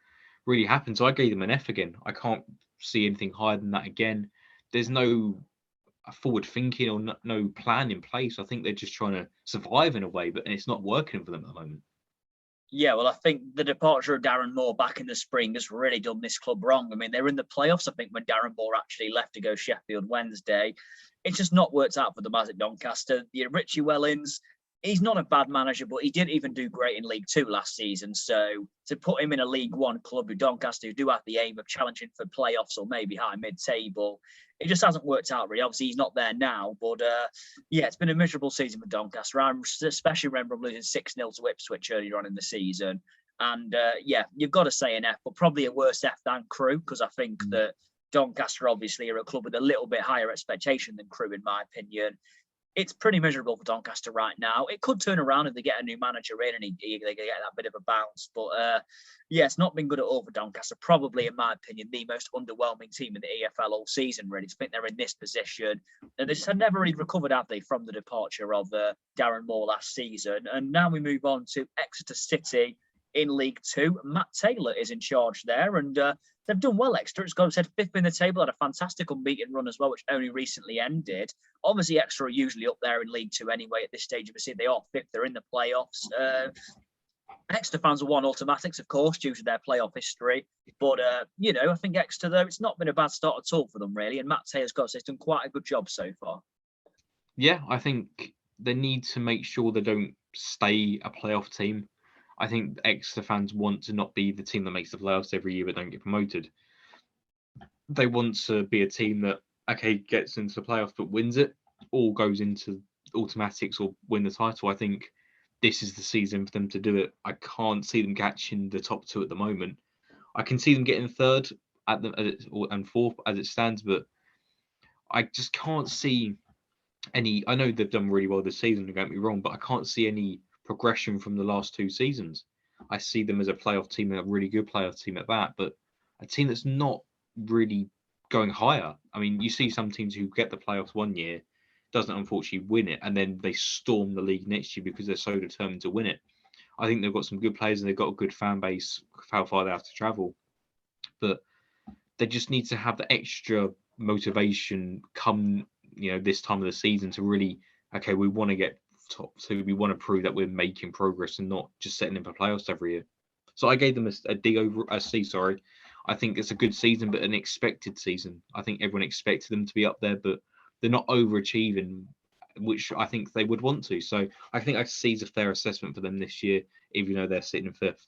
[SPEAKER 2] really happen. So I gave them an F again. I can't see anything higher than that again. There's no forward thinking or no plan in place. I think they're just trying to survive in a way, but it's not working for them at the moment.
[SPEAKER 1] Yeah, well, I think the departure of Darren Moore back in the spring has really done this club wrong. I mean, they were in the playoffs, I think, when Darren Moore actually left to go Sheffield Wednesday. It's just not worked out for them as at Doncaster. Richie Wellens, he's not a bad manager, but he didn't even do great in League Two last season. So to put him in a League One club with Doncaster, who do have the aim of challenging for playoffs or maybe high mid-table, it just hasn't worked out really. Obviously, he's not there now, but yeah, it's been a miserable season for Doncaster. I especially remember losing 6-0 to Ipswich earlier on in the season. And yeah, you've got to say an F, but probably a worse F than Crewe, because I think that Doncaster obviously are a club with a little bit higher expectation than Crewe, in my opinion. It's pretty miserable for Doncaster right now. It could turn around if they get a new manager in and they get that bit of a bounce. But yeah, it's not been good at all for Doncaster. Probably, in my opinion, the most underwhelming team in the EFL all season, really. I think they're in this position. And they just have never really recovered, have they, from the departure of Darren Moore last season. And now we move on to Exeter City in League Two. Matt Taylor is in charge there. And they've done well, Exeter. It's got to said fifth in the table, had a fantastic unbeaten run as well, which only recently ended. Obviously, Exeter are usually up there in League Two anyway at this stage of the season. They are fifth, they're in the playoffs. Exeter fans are won automatics, of course, due to their playoff history. But, you know, I think Exeter, though, it's not been a bad start at all for them, really. And Matt Taylor's got to say he's done quite a good job so far.
[SPEAKER 2] Yeah, I think they need to make sure they don't stay a playoff team. I think Exeter fans want to not be the team that makes the playoffs every year but don't get promoted. They want to be a team that, okay, gets into the playoffs but wins it, or goes into automatics or win the title. I think this is the season for them to do it. I can't see them catching the top two at the moment. I can see them getting third and fourth as it stands, but I just can't see any. I know they've done really well this season, don't get me wrong, but I can't see any progression from the last two seasons. I see them as a playoff team, a really good playoff team at that, but a team that's not really going higher. I mean, you see some teams who get the playoffs one year, doesn't unfortunately win it, and then they storm the league next year because they're so determined to win it. I think they've got some good players and they've got a good fan base, how far they have to travel, but they just need to have the extra motivation come, you know, this time of the season to really, okay, we want to get top two. We want to prove that we're making progress and not just setting in for playoffs every year. So I gave them a D over a C. Sorry, I think it's a good season, but an expected season. I think everyone expected them to be up there, but they're not overachieving, which I think they would want to. So I think I see as a fair assessment for them this year, even though they're sitting in fifth.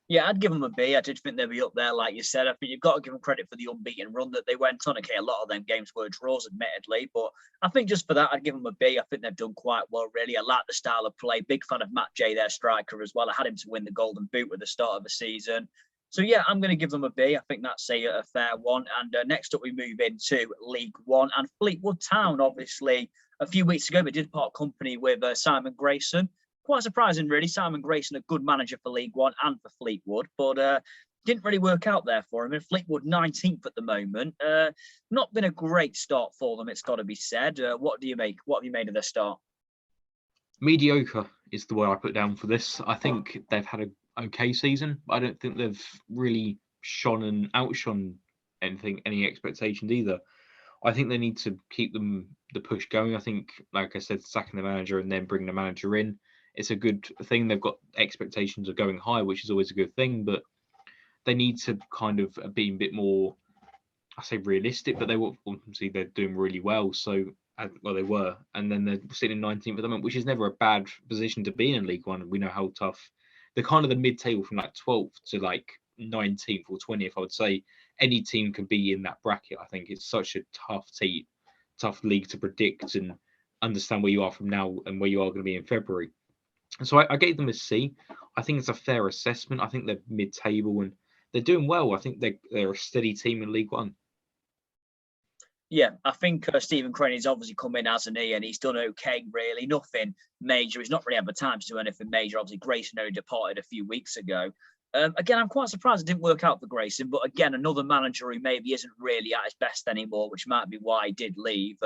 [SPEAKER 1] Yeah, I'd give them a B. I did think they'd be up there, like you said. I think you've got to give them credit for the unbeaten run that they went on. Okay, a lot of them games were draws, admittedly, but I think just for that, I'd give them a B. I think they've done quite well, really. I like the style of play. Big fan of Matt J, their striker, as well. I had him to win the Golden Boot at the start of the season. So, yeah, I'm going to give them a B. I think that's a fair one. And next up, we move into League One. And Fleetwood Town, obviously, a few weeks ago, they did part company with Simon Grayson. Quite surprising, really. Simon Grayson, a good manager for League One and for Fleetwood, but didn't really work out there for him. And Fleetwood 19th at the moment. Not been a great start for them, it's got to be said. What do you make? What have you made of their start?
[SPEAKER 2] Mediocre is the word I put down for this. I think they've had an okay season. I don't think they've really shone and outshone any expectations either. I think they need to keep the push going. I think, like I said, sacking the manager and then bringing the manager in, it's a good thing. They've got expectations of going high, which is always a good thing, but they need to kind of be a bit more, I say realistic, but obviously they're doing really well. So, well, they were, and then they're sitting in 19th at the moment, which is never a bad position to be in League One. We know how tough the kind of the mid-table from like 12th to like 19th or 20th, I would say any team can be in that bracket. I think it's such a tough league to predict and understand where you are from now and where you are going to be in February. And so I gave them a C. I think it's a fair assessment. I think they're mid-table and they're doing well. I think they're a steady team in League One.
[SPEAKER 1] Yeah, I think Stephen Cranney's obviously come in, hasn't he? And he's done okay, really. Nothing major. He's not really had the time to do anything major. Obviously, Grayson only departed a few weeks ago. Again, I'm quite surprised it didn't work out for Grayson. But again, another manager who maybe isn't really at his best anymore, which might be why he did leave.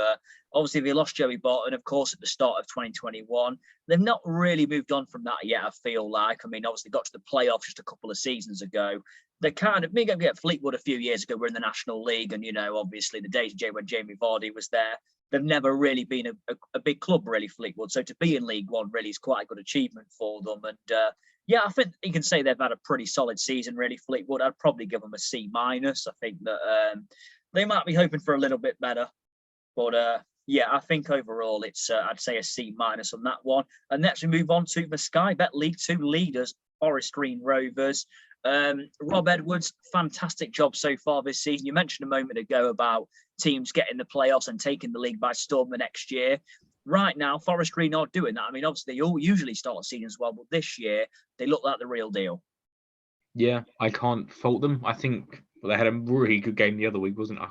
[SPEAKER 1] Obviously, they lost Joey Barton, of course, at the start of 2021. They've not really moved on from that yet, I feel like. I mean, obviously, got to the playoffs just a couple of seasons ago. They kind of, me get Fleetwood a few years ago, we're in the National League, and, obviously the days when Jamie Vardy was there, they've never really been a big club, really, Fleetwood. So to be in League One really is quite a good achievement for them. And yeah, I think you can say they've had a pretty solid season, really, Fleetwood. I'd probably give them a C-. I think that they might be hoping for a little bit better. But yeah, I think overall it's, I'd say a C- on that one. And next we move on to the Sky Bet League Two leaders, Forest Green Rovers. Rob Edwards, fantastic job so far this season. You mentioned a moment ago about teams getting the playoffs and taking the league by storm the next year. Right now, Forest Green are doing that. I mean, obviously, they all usually start seasons well, but this year they look like the real deal.
[SPEAKER 2] Yeah, I can't fault them. I think they had a really good game the other week, wasn't it?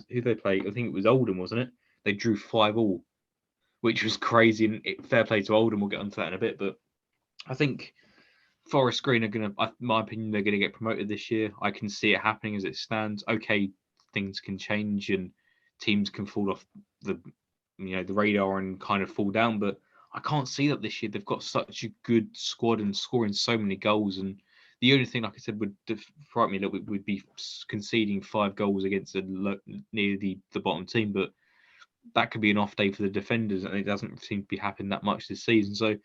[SPEAKER 2] Who they played? I think it was Oldham, wasn't it? They drew 5-5, which was crazy. And fair play to Oldham. We'll get onto that in a bit, but I think Forest Green are going to, in my opinion, they're going to get promoted this year. I can see it happening as it stands. Okay, things can change and teams can fall off the radar and kind of fall down, but I can't see that this year. They've got such a good squad and scoring so many goals. And the only thing, like I said, would frighten me a little bit would be conceding 5 goals against near the bottom team. But that could be an off day for the defenders, and it doesn't seem to be happening that much this season. So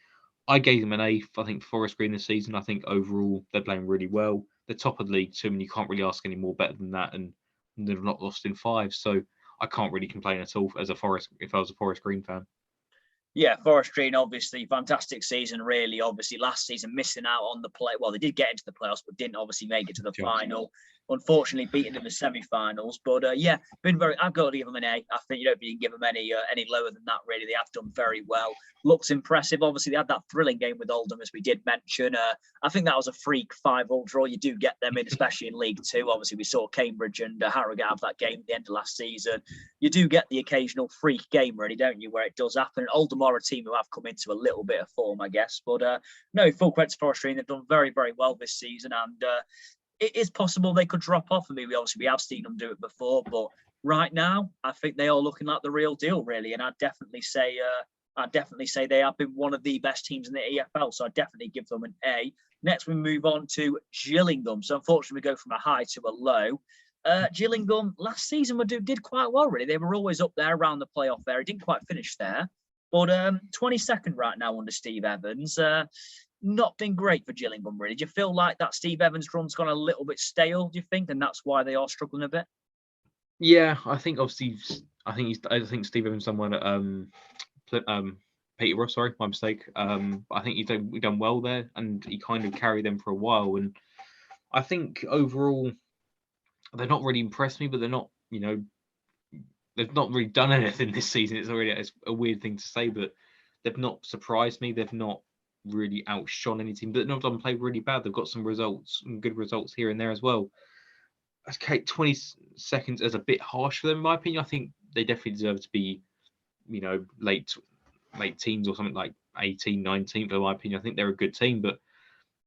[SPEAKER 2] I gave them an A. I think Forest Green this season. I think overall they're playing really well. They're top of League Two, and you can't really ask any more better than that. And they've not lost in 5, so I can't really complain at all if I was a Forest Green fan.
[SPEAKER 1] Yeah, Forest Green, obviously, fantastic season, really. Obviously, last season missing out on the play. Well, they did get into the playoffs, but didn't obviously make it to the final. Unfortunately, beaten in the semi-finals. But yeah, I've got to give them an A. I think you don't really give them any lower than that, really. They have done very well. Looks impressive. Obviously, they had that thrilling game with Oldham, as we did mention. I think that was a freak 5-5 draw. You do get them in, especially in League Two. Obviously, we saw Cambridge and Harrogate have that game at the end of last season. You do get the occasional freak game, really, don't you, where it does happen. And Oldham are a team who have come into a little bit of form, I guess. But no, full credit to Forest Green. They've done very, very well this season. And it is possible they could drop off. I mean, we have seen them do it before. But right now, I think they are looking like the real deal, really. And I'd definitely say they have been one of the best teams in the EFL. So I'd definitely give them an A. Next, we move on to Gillingham. So unfortunately, we go from a high to a low. Gillingham last season did quite well, really. They were always up there around the playoff area. Didn't quite finish there. But 22nd right now under Steve Evans. Not been great for Gillingham, really. Do you feel like that Steve Evans run's gone a little bit stale, do you think? And that's why they are struggling a bit?
[SPEAKER 2] Yeah, I think obviously, I think Steve Evans someone Peterborough, sorry, my mistake. I think he's done well there, and he kind of carried them for a while. And I think overall, they're not really impressed me, but they're not, they've not really done anything this season. It's a weird thing to say, but they've not surprised me. They've not really outshone any team, but none of them play really bad. They've got some good results here and there as well. Okay, 20 seconds is a bit harsh for them, in my opinion. I think they definitely deserve to be, late teens or something like 18, 19, in my opinion. I think they're a good team, but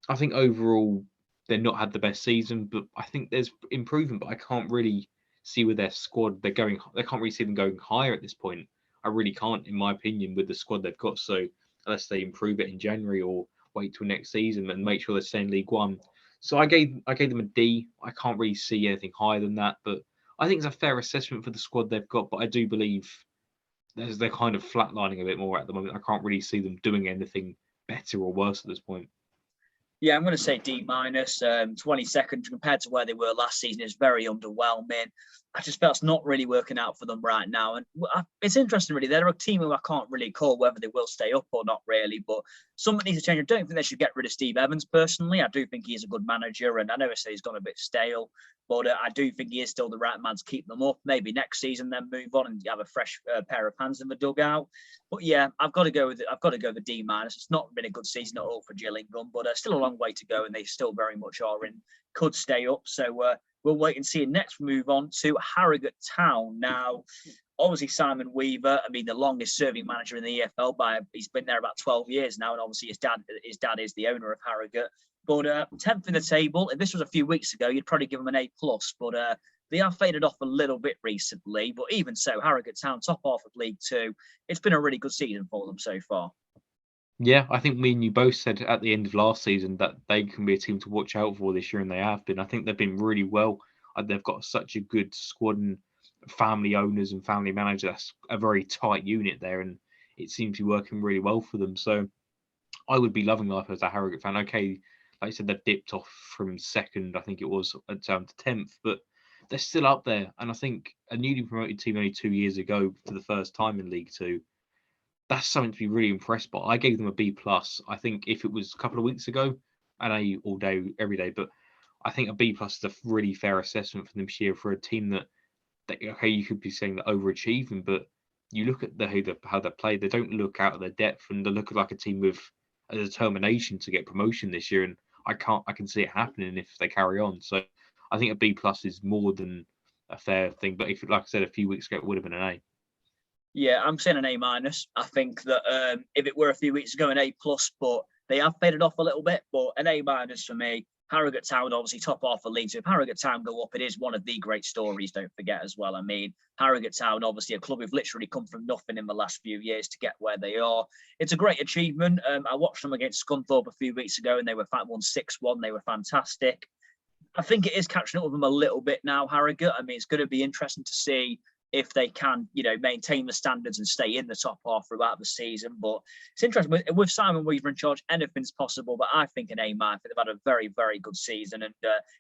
[SPEAKER 2] I think overall they've not had the best season, but I think there's improvement, but I can't really see with their squad I can't really see them going higher at this point. I really can't, in my opinion, with the squad they've got. So unless they improve it in January or wait till next season and make sure they stay in League One. So I gave them a D. I can't really see anything higher than that, but I think it's a fair assessment for the squad they've got. But I do believe they're kind of flatlining a bit more at the moment. I can't really see them doing anything better or worse at this point.
[SPEAKER 1] Yeah, I'm going to say D-. 22nd compared to where they were last season is very underwhelming. I just felt it's not really working out for them right now. And it's interesting, really. They're a team who I can't really call whether they will stay up or not, really. But something needs to change. I don't think they should get rid of Steve Evans, personally. I do think he's a good manager. And I know I say he's gone a bit stale. But I do think he is still the right man to keep them up. Maybe next season, then move on and have a fresh pair of hands in the dugout. But yeah, I've got to go with the D-. It's not been a good season at all for Gillingham, but still a long way to go, and they still very much could stay up. So we'll wait and see. Next, we move on to Harrogate Town. Now, obviously, Simon Weaver, I mean, the longest serving manager in the EFL he's been there about 12 years now. And obviously his dad is the owner of Harrogate. But 10th in the table, if this was a few weeks ago, you'd probably give them an A+. But they have faded off a little bit recently. But even so, Harrogate Town, top half of League Two. It's been a really good season for them so far.
[SPEAKER 2] Yeah, I think me and you both said at the end of last season that they can be a team to watch out for this year, and they have been. I think they've been really well. They've got such a good squad and family owners and family manager. That's a very tight unit there, and it seems to be working really well for them. So I would be loving life as a Harrogate fan. Okay, like I said, they've dipped off from second, I think it was, down to 10th, but they're still up there. And I think a newly promoted team only 2 years ago for the first time in League Two, that's something to be really impressed by. I gave them a B+. I think if it was a couple of weeks ago, and A all day, every day, but I think a B+ is a really fair assessment for them this year for a team that okay, you could be saying that overachieving, but you look at how they play, they don't look out of their depth, and they look like a team with a determination to get promotion this year. And I can see it happening if they carry on. So I think a B+ is more than a fair thing. But if, like I said, a few weeks ago, it would have been an A.
[SPEAKER 1] Yeah, I'm saying an A-. I think that if it were a few weeks ago, an A+, but they have faded off a little bit. But an A- for me. Harrogate Town, obviously top half of League Two. If Harrogate Town go up, it is one of the great stories, don't forget as well. I mean, Harrogate Town, obviously a club who've literally come from nothing in the last few years to get where they are. It's a great achievement. I watched them against Scunthorpe a few weeks ago, and they won 6-1. They were fantastic. I think it is catching up with them a little bit now, Harrogate. I mean, it's going to be interesting to see if they can, maintain the standards and stay in the top half throughout the season. But it's interesting with Simon Weaver in charge, anything's possible. But I think an A-. They've had a very, very good season, and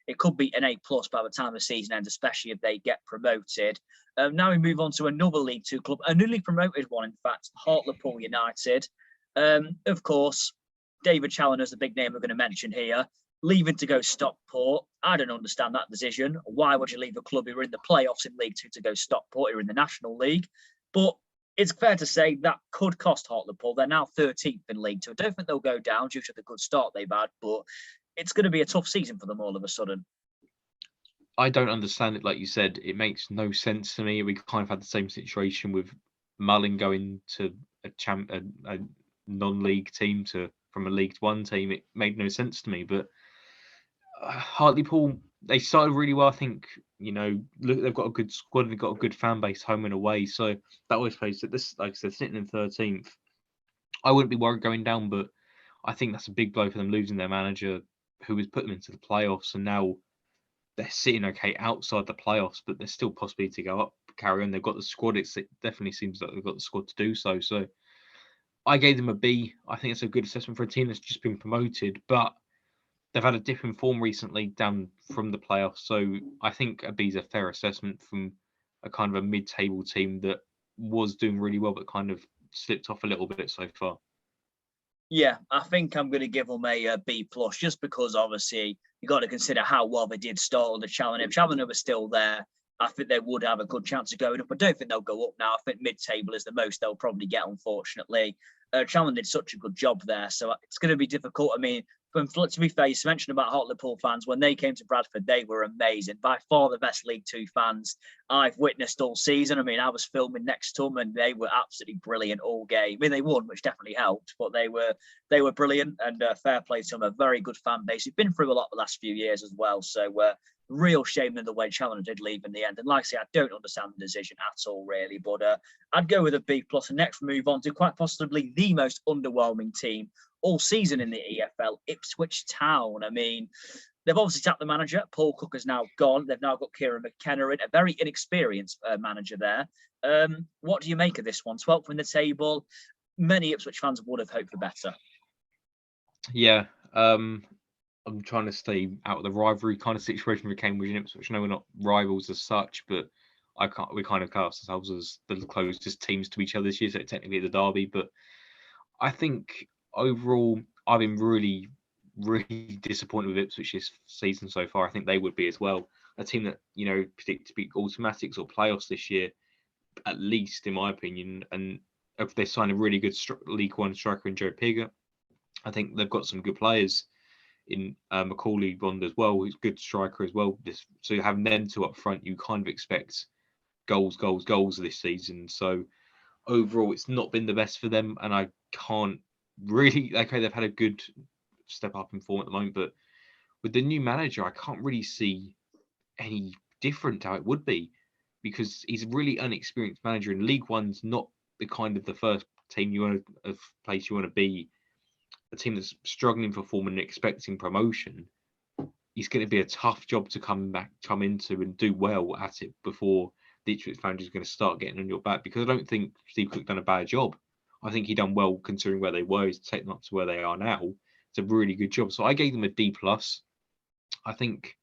[SPEAKER 1] it could be an A+ by the time the season ends, especially if they get promoted. Now we move on to another League Two club, a newly promoted one, in fact, Hartlepool United. Of course, David Challoner's the big name we're going to mention here. Leaving to go Stockport. I don't understand that decision. Why would you leave a club who are in the playoffs in League Two to go Stockport, who are in the National League? But it's fair to say that could cost Hartlepool. They're now 13th in League Two. I don't think they'll go down due to the good start they've had, but it's going to be a tough season for them all of a sudden.
[SPEAKER 2] I don't understand it. Like you said, it makes no sense to me. We kind of had the same situation with Mullin going to a non-league team from a League One team. It made no sense to me, but Hartlepool, they started really well. I think, look, they've got a good squad, they've got a good fan base home and away. So that always plays that this, like I said, sitting in 13th, I wouldn't be worried going down, but I think that's a big blow for them losing their manager who has put them into the playoffs, and now they're sitting okay outside the playoffs, but there's still possibility to go up, carry on. They've got the squad. It definitely seems like they've got the squad to do so. So I gave them a B. I think it's a good assessment for a team that's just been promoted, but they've had a dip in form recently down from the playoffs. So I think a B is a fair assessment from a kind of a mid-table team that was doing really well, but kind of slipped off a little bit so far.
[SPEAKER 1] Yeah, I think I'm going to give them a B+, just because obviously you got to consider how well they did start on the Cheltenham. If Cheltenham were still there, I think they would have a good chance of going up. I don't think they'll go up now. I think mid-table is the most they'll probably get, unfortunately. Cheltenham did such a good job there, so it's going to be difficult. I mean, to be fair, you mentioned about Hartlepool fans. When they came to Bradford, they were amazing. By far the best League Two fans I've witnessed all season. I mean, I was filming next to them, and they were absolutely brilliant all game. I mean, they won, which definitely helped, but they were brilliant, and fair play to them. A very good fan base. We've been through a lot the last few years as well, so real shame in the way Challenger did leave in the end. And like I say, I don't understand the decision at all, really. But I'd go with a B+. And next we move on to quite possibly the most underwhelming team all season in the EFL, Ipswich Town. I mean, they've obviously tapped the manager. Paul Cook is now gone. They've now got Kieran McKenna in, a very inexperienced manager there. What do you make of this one? 12th in the table. Many Ipswich fans would have hoped for better.
[SPEAKER 2] Yeah. I'm trying to stay out of the rivalry kind of situation with Cambridge and Ipswich. I know we're not rivals as such, but we kind of cast ourselves as the closest teams to each other this year, so technically the derby. But I think overall, I've been really, really disappointed with Ipswich this season so far. I think they would be as well. A team that, predict to be automatics or playoffs this year, at least in my opinion. And if they sign a really good League One striker in Joe Pigott, I think they've got some good players. in Macaulay Bond as well, who's a good striker as well. So having them two up front, you kind of expect goals this season. So overall, it's not been the best for them, and I can't really. Okay, they've had a good step up in form at the moment, but with the new manager, I can't really see any different to how it would be, because he's a really unexperienced manager, and League One's not the kind of the first team you want to place you want to be. A team that's struggling for form and expecting promotion, it's going to be a tough job to come into and do well at it before the Ipswich manager is going to start getting on your back, because I don't think Steve Cook done a bad job. I think he done well considering where they were. He's taken them up to where they are now. It's a really good job. So I gave them a D+. I think,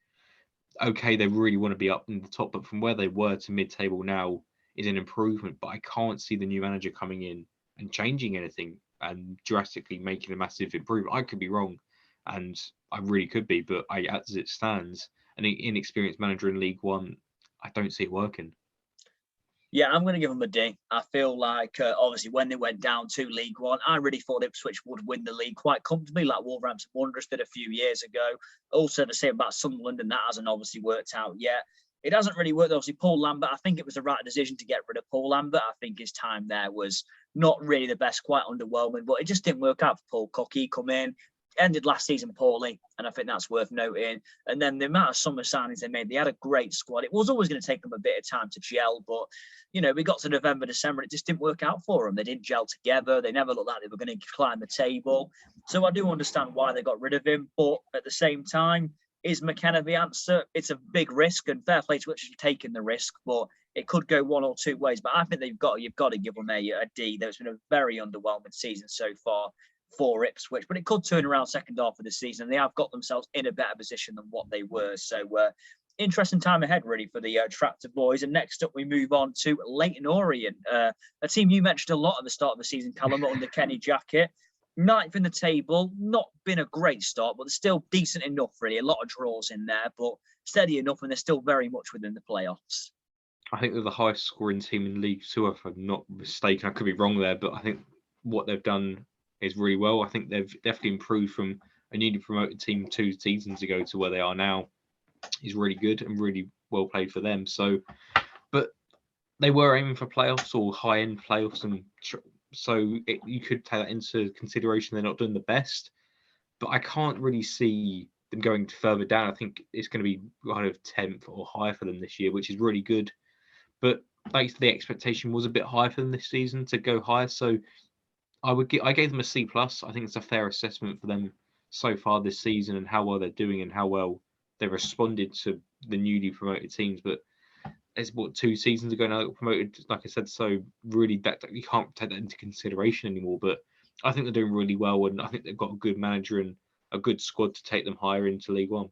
[SPEAKER 2] okay, they really want to be up in the top, but from where they were to mid-table now is an improvement. But I can't see the new manager coming in and changing anything and drastically making a massive improvement. I could be wrong, and I really could be, but as it stands, an inexperienced manager in League One, I don't see it working.
[SPEAKER 1] Yeah, I'm going to give them a D. I feel like, obviously, when they went down to League One, I really thought Ipswich would win the league quite comfortably, like Wolverhampton Wanderers did a few years ago. Also, the same about Sunderland, and that hasn't obviously worked out yet. It hasn't really worked. Obviously, Paul Lambert, I think it was the right decision to get rid of Paul Lambert. I think his time there was not really the best, quite underwhelming, but it just didn't work out for Paul Cook. He come in, ended last season poorly, and I think that's worth noting. And then the amount of summer signings they made, they had a great squad. It was always going to take them a bit of time to gel, but, you know, we got to November, December, it just didn't work out for them. They didn't gel together. They never looked like they were going to climb the table. So I do understand why they got rid of him, but at the same time, is McKenna the answer? It's a big risk, and fair play to actually taking the risk, but it could go one or two ways. But I think you've got to give them a D. There's been a very underwhelming season so far for Ipswich, but it could turn around second half of the season. They have got themselves in a better position than what they were. So interesting time ahead, really, for the Tractor boys. And next up, we move on to Leyton Orient, a team you mentioned a lot at the start of the season, Callum, under Kenny Jackett. Ninth in the table, not been a great start, but they're still decent enough, really. A lot of draws in there, but steady enough, and they're still very much within the playoffs.
[SPEAKER 2] I think they're the highest scoring team in League Two, if I'm not mistaken. I could be wrong there, but I think what they've done is really well. I think they've definitely improved from a newly promoted team 2 seasons ago to where they are now. Is really good and really well played for them. So, but they were aiming for playoffs or high-end playoffs, and so you could take that into consideration. They're not doing the best, but I can't really see them going further down. I think it's going to be kind of 10th or higher for them this year, which is really good. But like the expectation was a bit higher for them this season to go higher. So I gave them a C+. I think it's a fair assessment for them so far this season and how well they're doing and how well they responded to the newly promoted teams. But it's 2 seasons ago now they got promoted, like I said, so really that you can't take that into consideration anymore. But I think they're doing really well, and I think they've got a good manager and a good squad to take them higher into League One.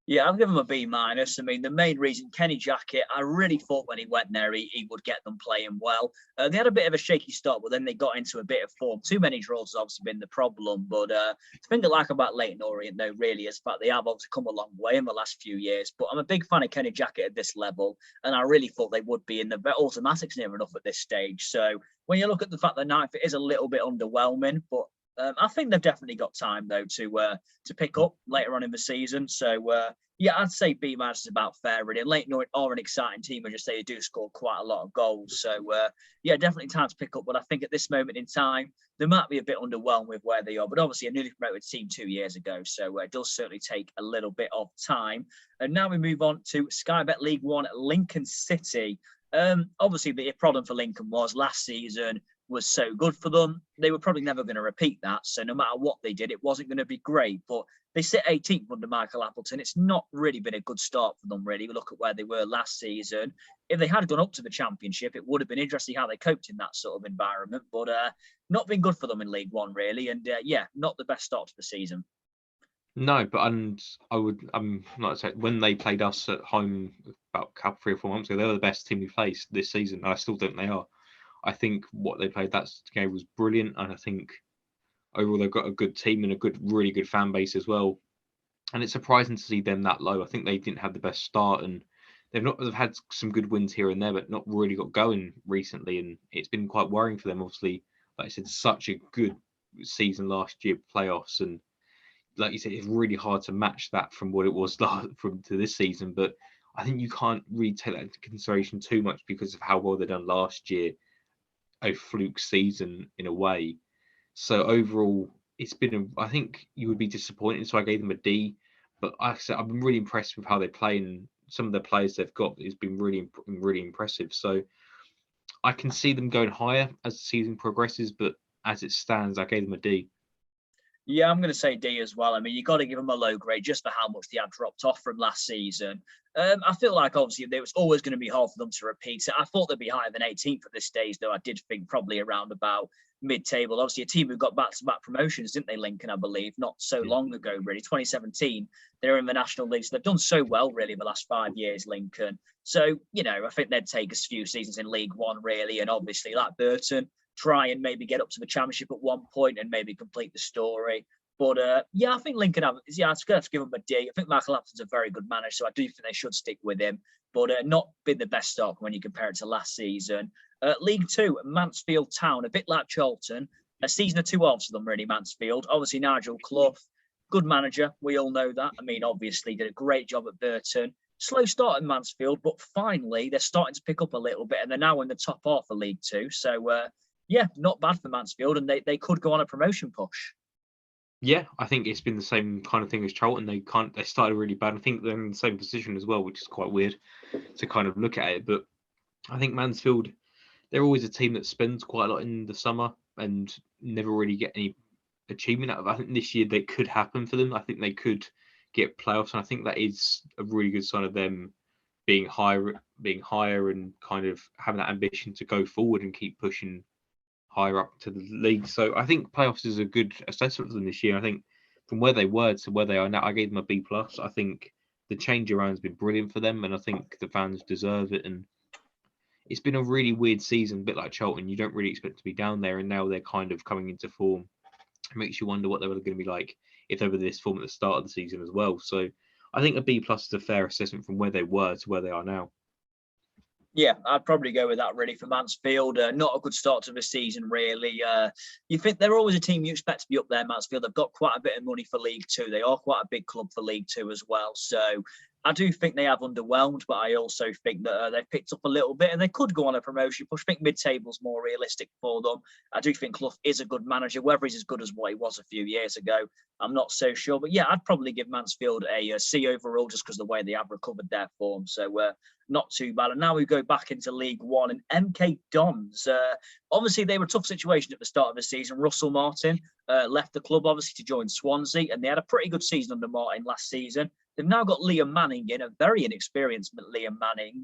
[SPEAKER 1] Yeah, I'll give him a B-. I mean, the main reason, Kenny Jackett, I really thought when he went there, he would get them playing well. They had a bit of a shaky start, but then they got into a bit of form. Too many draws has obviously been the problem. But the thing I like about Leyton Orient, though, really, is the fact they have obviously come a long way in the last few years. But I'm a big fan of Kenny Jackett at this level, and I really thought they would be in the automatics near enough at this stage. So when you look at the fact that ninth, it is a little bit underwhelming, but I think they've definitely got time, though, to pick up later on in the season. So, yeah, I'd say B- is about fair, really. And Leyton Orient are an exciting team. I just say they do score quite a lot of goals. So, yeah, definitely time to pick up. But I think at this moment in time, they might be a bit underwhelmed with where they are. But obviously, a newly promoted team 2 years ago. So it does certainly take a little bit of time. And now we move on to Sky Bet League One, Lincoln City. Obviously, the problem for Lincoln was last season was so good for them. They were probably never going to repeat that. So no matter what they did, it wasn't going to be great. But they sit 18th under Michael Appleton. It's not really been a good start for them, really. We look at where they were last season. If they had gone up to the Championship, it would have been interesting how they coped in that sort of environment. But not been good for them in League One, really. And yeah, not the best start to the season.
[SPEAKER 2] No, but like I said, when they played us at home about 3 or 4 months ago, they were the best team we faced this season. And I still think they are. I think what they played that game was brilliant, and I think overall they've got a good team and really good fan base as well. And it's surprising to see them that low. I think they didn't have the best start, and they've had some good wins here and there, but not really got going recently. And it's been quite worrying for them. Obviously, like I said, such a good season last year, playoffs, and like you said, it's really hard to match that from what it was from to this season. But I think you can't really take that into consideration too much because of how well they done last year, a fluke season in a way. So overall, it's been I think you would be disappointed. So I gave them a D. But like I said, I've been really impressed with how they play, and some of the players they've got has been really impressive. So I can see them going higher as the season progresses, but as it stands, I gave them a D.
[SPEAKER 1] Yeah, I'm going to say D as well. I mean, you got to give them a low grade just for how much they have dropped off from last season. I feel like obviously it was always going to be hard for them to repeat it. I thought they'd be higher than 18th at this stage, though I did think probably around about mid-table. Obviously, a team who got back-to-back promotions, didn't they, Lincoln, I believe, not so long ago, really. 2017, they were in the National League. So they've done so well, really, in the last 5 years, Lincoln. So, you know, I think they'd take a few seasons in League One, really. And obviously, like Burton, try and maybe get up to the Championship at one point and maybe complete the story. But yeah, I think Lincoln I'm going to have to give him a D. I think Michael Hampton's a very good manager, so I do think they should stick with him. But not been the best stock when you compare it to last season. League Two, Mansfield Town, a bit like Charlton. A season of two halves for them, really, Mansfield. Obviously, Nigel Clough, good manager. We all know that. I mean, obviously, did a great job at Burton. Slow start in Mansfield, but finally, they're starting to pick up a little bit, and they're now in the top half of League Two. So, yeah, not bad for Mansfield, and they could go on a promotion push.
[SPEAKER 2] Yeah, I think it's been the same kind of thing as Charlton. They started really bad. I think they're in the same position as well, which is quite weird to kind of look at it. But I think Mansfield, they're always a team that spends quite a lot in the summer and never really get any achievement out of it. I think this year they could happen for them. I think they could get playoffs, and I think that is a really good sign of them being higher and kind of having that ambition to go forward and keep pushing higher up to the league. So I think playoffs is a good assessment for them this year. I think from where they were to where they are now, I gave them a B plus. I think the change around has been brilliant for them, and I think the fans deserve it. And it's been a really weird season, a bit like Charlton. You don't really expect to be down there, and now they're kind of coming into form. It makes you wonder what they were going to be like if they were this form at the start of the season as well. So I think a B plus is a fair assessment from where they were to where they are now.
[SPEAKER 1] Yeah, I'd probably go with that really for Mansfield. Not a good start to the season, really. You think they're always a team you expect to be up there, Mansfield. They've got quite a bit of money for League Two. They are quite a big club for League Two as well. So I do think they have underwhelmed, but I also think that they've picked up a little bit and they could go on a promotion push. I think mid-table's more realistic for them. I do think Clough is a good manager. Whether he's as good as what he was a few years ago, I'm not so sure. But yeah, I'd probably give Mansfield a C overall just because of the way they have recovered their form. So not too bad. And now we go back into League One and MK Dons. Obviously, they were a tough situation at the start of the season. Russell Martin left the club, obviously, to join Swansea, and they had a pretty good season under Martin last season. They've now got Liam Manning in, a very inexperienced Liam Manning.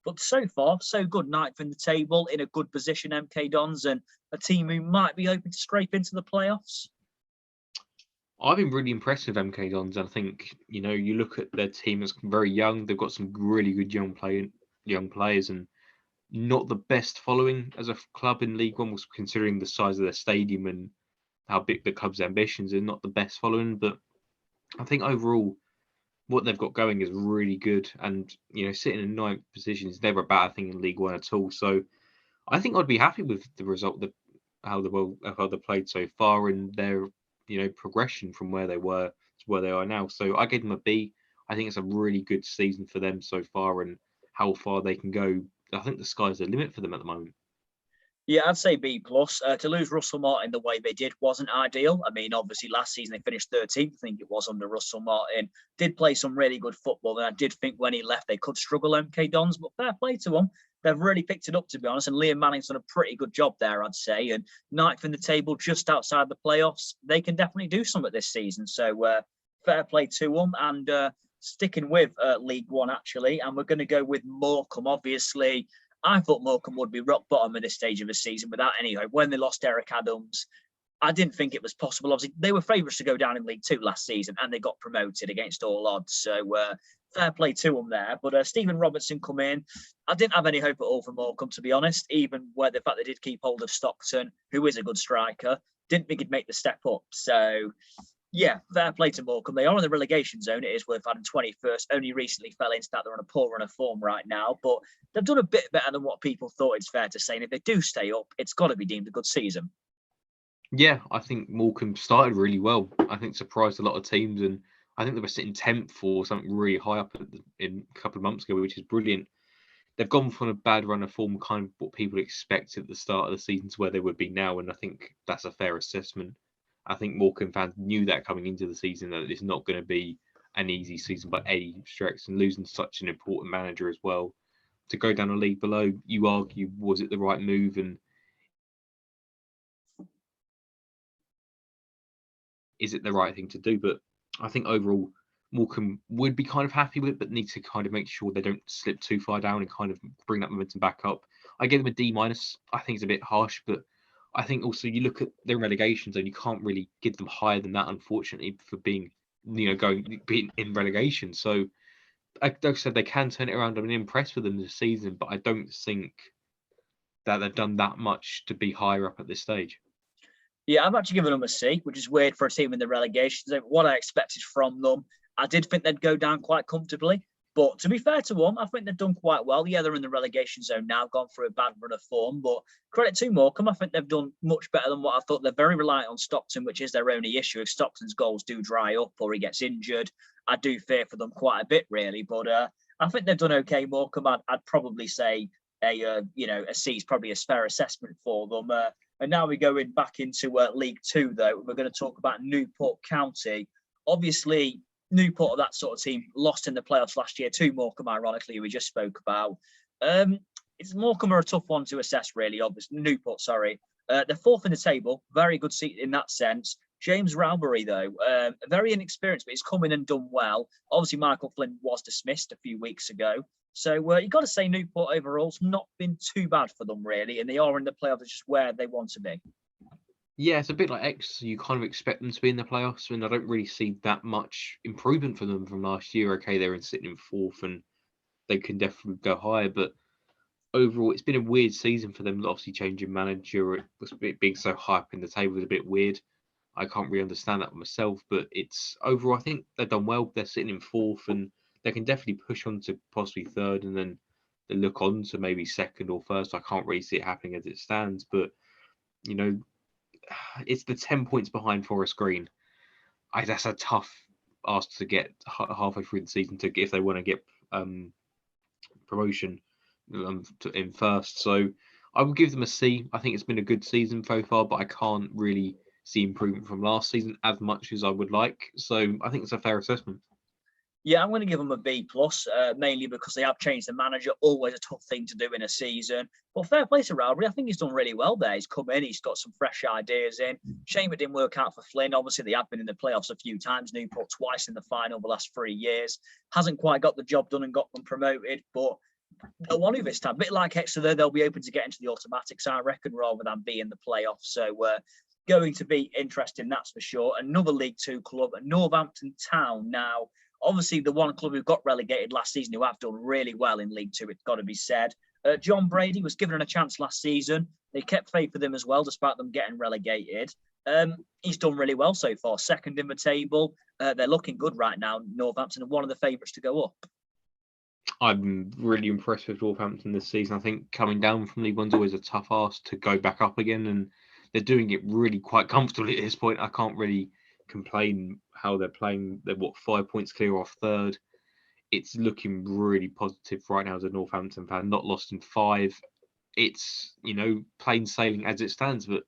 [SPEAKER 1] But so far, so good. Ninth in the table, in a good position, MK Dons, and a team who might be hoping to scrape into the playoffs.
[SPEAKER 2] I've been really impressed with MK Dons. I think, you know, you look at their team as very young. They've got some really good young players, and not the best following as a club in League One, considering the size of their stadium and how big the club's ambitions are. Not the best following, but I think overall what they've got going is really good. And, you know, sitting in ninth position is never a bad thing in League One at all. So I think I'd be happy with the result, how they played so far, and their, you know, progression from where they were to where they are now. So I gave them a B. I think it's a really good season for them so far, and how far they can go. I think the sky's the limit for them at the moment.
[SPEAKER 1] Yeah, I'd say B plus. To lose Russell Martin the way they did wasn't ideal. I mean, obviously last season they finished 13th, I think it was, under Russell Martin. Did play some really good football, and I did think when he left they could struggle, MK Dons, but fair play to them. They've really picked it up, to be honest, and Liam Manning's done a pretty good job there, I'd say. And ninth in the table, just outside the playoffs, they can definitely do something this season. So fair play to them. And sticking with League One, actually, and we're going to go with Morecambe, obviously. I thought Morecambe would be rock bottom at this stage of the season without any hope. When they lost Eric Adams, I didn't think it was possible. Obviously, they were favourites to go down in League Two last season, and they got promoted against all odds. So fair play to them there. But Stephen Robertson come in. I didn't have any hope at all for Morecambe, to be honest, even where the fact they did keep hold of Stockton, who is a good striker. Didn't think he'd make the step up. So yeah, fair play to Morecambe. They are in the relegation zone. It is worth adding 21st. Only recently fell into that. They're on a poor run of form right now, but they've done a bit better than what people thought, it's fair to say. And if they do stay up, it's got to be deemed a good season.
[SPEAKER 2] Yeah, I think Morecambe started really well. I think surprised a lot of teams, and I think they were sitting 10th or something really high up in a couple of months ago, which is brilliant. They've gone from a bad run of form, kind of what people expected at the start of the season, to where they would be now, and I think that's a fair assessment. I think Morecambe fans knew that coming into the season, that it's not going to be an easy season by any stretch, and losing such an important manager as well. To go down a league below, you argue, was it the right move? And is it the right thing to do? But I think overall, Morecambe would be kind of happy with it, but need to kind of make sure they don't slip too far down and kind of bring that momentum back up. I give them a D minus. I think it's a bit harsh, but I think also you look at their relegation zone, you can't really give them higher than that, unfortunately, for being, being in relegation. So, like I said, they can turn it around. I'm impressed with them this season, but I don't think that they've done that much to be higher up at this stage.
[SPEAKER 1] Yeah, I've actually given them a C, which is weird for a team in the relegation zone. What I expected from them, I did think they'd go down quite comfortably. But to be fair to them, I think they've done quite well. Yeah, they're in the relegation zone now, gone through a bad run of form. But credit to Morecambe, I think they've done much better than what I thought. They're very reliant on Stockton, which is their only issue. If Stockton's goals do dry up or he gets injured, I do fear for them quite a bit, really. But I think they've done okay. Morecambe, I'd probably say a C is probably a fair assessment for them. And now we're going back into League Two, though. We're going to talk about Newport County. Obviously, Newport, that sort of team, lost in the playoffs last year to Morecambe, ironically, we just spoke about. It's Morecambe are a tough one to assess, really, obviously. Newport, sorry. They're fourth in the table. Very good seat in that sense. James Rowbury, though, very inexperienced, but he's come in and done well. Obviously, Michael Flynn was dismissed a few weeks ago. So you've got to say Newport overall's not been too bad for them, really, and they are in the playoffs, just where they want to be.
[SPEAKER 2] Yeah, it's a bit like Exeter. You kind of expect them to be in the playoffs, and I don't really see that much improvement for them from last year. Okay, they're sitting in fourth, and they can definitely go higher, but overall, it's been a weird season for them. Obviously, changing manager, it being so high up in the table is a bit weird. I can't really understand that myself, but it's overall, I think they've done well. They're sitting in fourth, and they can definitely push on to possibly third, and then they look on to maybe second or first. I can't really see it happening as it stands, but you know, it's the 10 points behind Forest Green. That's a tough ask to get halfway through the season to if they want to get promotion in first. So I would give them a C. I think it's been a good season so far, but I can't really see improvement from last season as much as I would like. So I think it's a fair assessment.
[SPEAKER 1] Yeah, I'm going to give them a B plus, mainly because they have changed the manager. Always a tough thing to do in a season. But fair play to Rowbury. I think he's done really well there. He's come in, he's got some fresh ideas in. Shame it didn't work out for Flynn. Obviously, they have been in the playoffs a few times. Newport twice in the final the last 3 years. Hasn't quite got the job done and got them promoted, but they'll want to this time. A bit like Exeter, they'll be open to get into the automatics, I reckon, rather than be in the playoffs. So going to be interesting, that's for sure. Another League Two club, Northampton Town. Now, obviously, the one club who got relegated last season, who have done really well in League Two, it's got to be said. John Brady was given a chance last season. They kept faith with him as well, despite them getting relegated. He's done really well so far. Second in the table. They're looking good right now, Northampton, and one of the favourites to go up.
[SPEAKER 2] I'm really impressed with Northampton this season. I think coming down from League One's always a tough ask to go back up again, and they're doing it really quite comfortably at this point. I can't really complain how they're playing. They're 5 points clear off third. It's looking really positive right now as a Northampton fan. Not lost in 5. It's plain sailing as it stands, but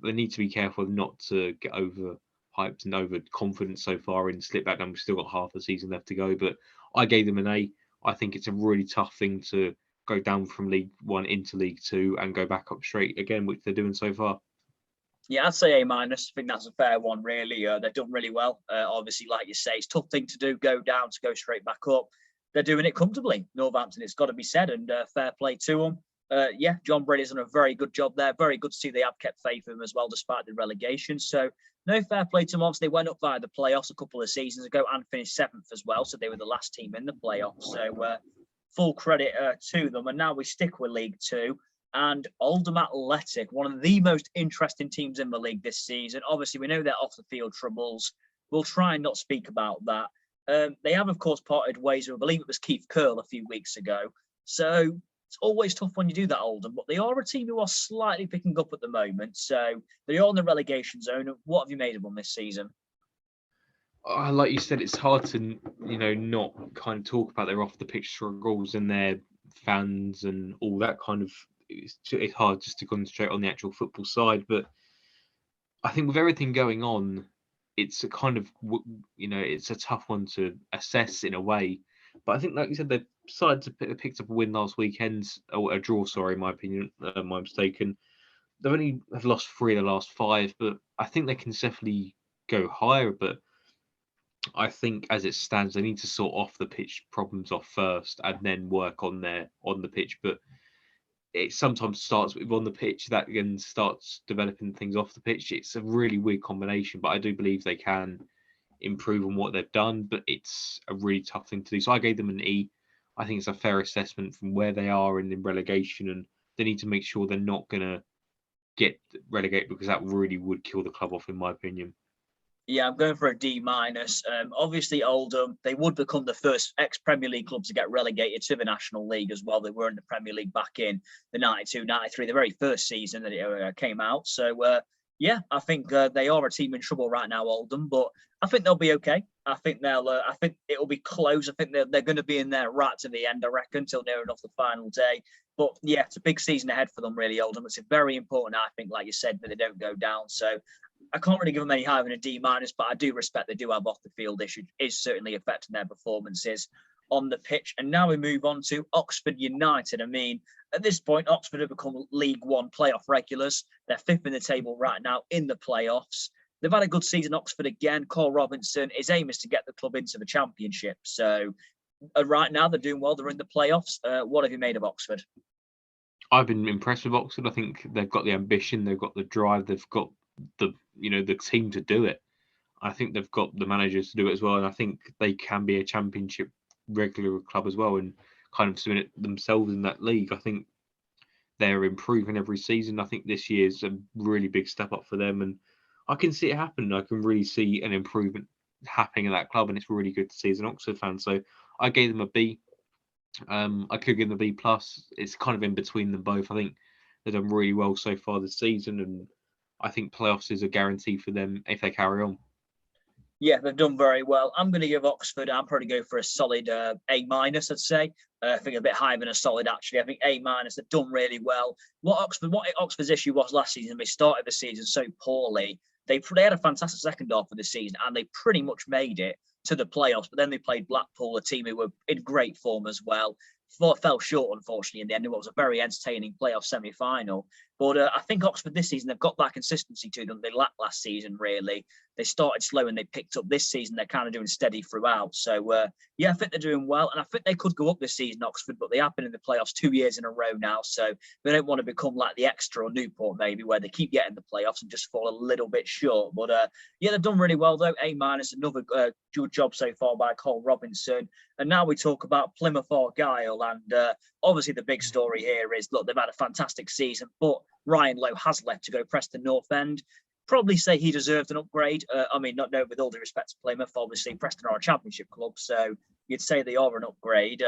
[SPEAKER 2] they need to be careful not to get overhyped and overconfident so far and slip back down. We've still got half the season left to go, but I gave them an A. I think it's a really tough thing to go down from League One into League Two and go back up straight again, which they're doing so far.
[SPEAKER 1] Yeah, I'd say A minus. I think that's a fair one, really. They've done really well. Obviously, like you say, it's a tough thing to do, go down to go straight back up. They're doing it comfortably, Northampton, it's got to be said, and fair play to them. Yeah, John Brady's done a very good job there. Very good to see they have kept faith in him as well, despite the relegation. So, no, fair play to them. Obviously, they went up via the playoffs a couple of seasons ago and finished 7th as well. So, they were the last team in the playoffs. So, full credit to them. And now we stick with League Two. And Oldham Athletic, one of the most interesting teams in the league this season. Obviously, we know they're off the field troubles. We'll try and not speak about that. They have, of course, parted ways with, I believe it was Keith Curl a few weeks ago. So It's always tough when you do that, Oldham, but they are a team who are slightly picking up at the moment. So they are in the relegation zone. What have you made of them this season?
[SPEAKER 2] Like you said, it's hard to, not kind of talk about their off the pitch struggles and their fans and all that kind of. It's hard just to concentrate on the actual football side. But I think with everything going on, it's a kind of, it's a tough one to assess in a way. But I think, like you said, they've decided to picked up a win last weekend, or a draw, sorry, in my opinion, my mistaken. They've only have lost 3 of the last 5, but I think they can definitely go higher. But I think as it stands, they need to sort off the pitch problems off first and then work on the pitch. But it sometimes starts with on the pitch that then starts developing things off the pitch. It's a really weird combination, but I do believe they can improve on what they've done, but it's a really tough thing to do. So I gave them an E. I think it's a fair assessment from where they are in relegation, and they need to make sure they're not going to get relegated, because that really would kill the club off, in my opinion.
[SPEAKER 1] Yeah, I'm going for a D minus. Obviously, Oldham, they would become the first ex-Premier League club to get relegated to the National League as well. They were in the Premier League back in the 92-93, the very first season that it came out. So, yeah, I think they are a team in trouble right now, Oldham, but I think they'll be okay. I think it'll be close. I think they're going to be in there right to the end, I reckon, till near enough the final day. But yeah, it's a big season ahead for them, really, Oldham. It's very important, I think, like you said, that they don't go down. So I can't really give them any higher than a D minus, but I do respect they do have off the field issue. Is certainly affecting their performances on the pitch. And now we move on to Oxford United. I mean, at this point, Oxford have become League One playoff regulars. They're 5th in the table right now in the playoffs. They've had a good season, Oxford again. Cole Robinson, his aim is to get the club into the Championship. So right now they're doing well. They're in the playoffs. What have you made of Oxford?
[SPEAKER 2] I've been impressed with Oxford. I think they've got the ambition, they've got the drive, they've got the team to do it. I think they've got the managers to do it as well, and I think they can be a Championship regular club as well, and kind of doing it themselves in that league. I think they're improving every season. I think this year's a really big step up for them, and I can see it happen. I can really see an improvement happening in that club, and it's really good to see as an Oxford fan. So I gave them a B. I could give them a B plus. It's kind of in between them both. I think they've done really well so far this season, and I think playoffs is a guarantee for them if they carry on.
[SPEAKER 1] Yeah, they've done very well. I'm going to give Oxford, I'll probably go for a solid A minus, I'd say. I think a bit higher than a solid, actually. I think A minus, they've done really well. What Oxford's issue was last season, they started the season so poorly. They had a fantastic second half of the season, and they pretty much made it to the playoffs. But then they played Blackpool, a team who were in great form as well. Fell short, unfortunately, in the end. It was a very entertaining playoff semi-final. But I think Oxford this season, they've got that consistency to them. They lacked last season, really. They started slow and they picked up this season. They're kind of doing steady throughout. So, yeah, I think they're doing well. And I think they could go up this season, Oxford, but they have been in the playoffs 2 years in a row now. So they don't want to become like the Exeter or Newport, maybe, where they keep getting the playoffs and just fall a little bit short. But, yeah, they've done really well, though. A minus, another good job so far by Cole Robinson. And now we talk about Plymouth Argyle. And obviously the big story here is, look, they've had a fantastic season, but Ryan Lowe has left to go Preston North End. Probably say he deserved an upgrade. I mean, not with all due respect to Plymouth, obviously Preston are a Championship club, so you'd say they are an upgrade.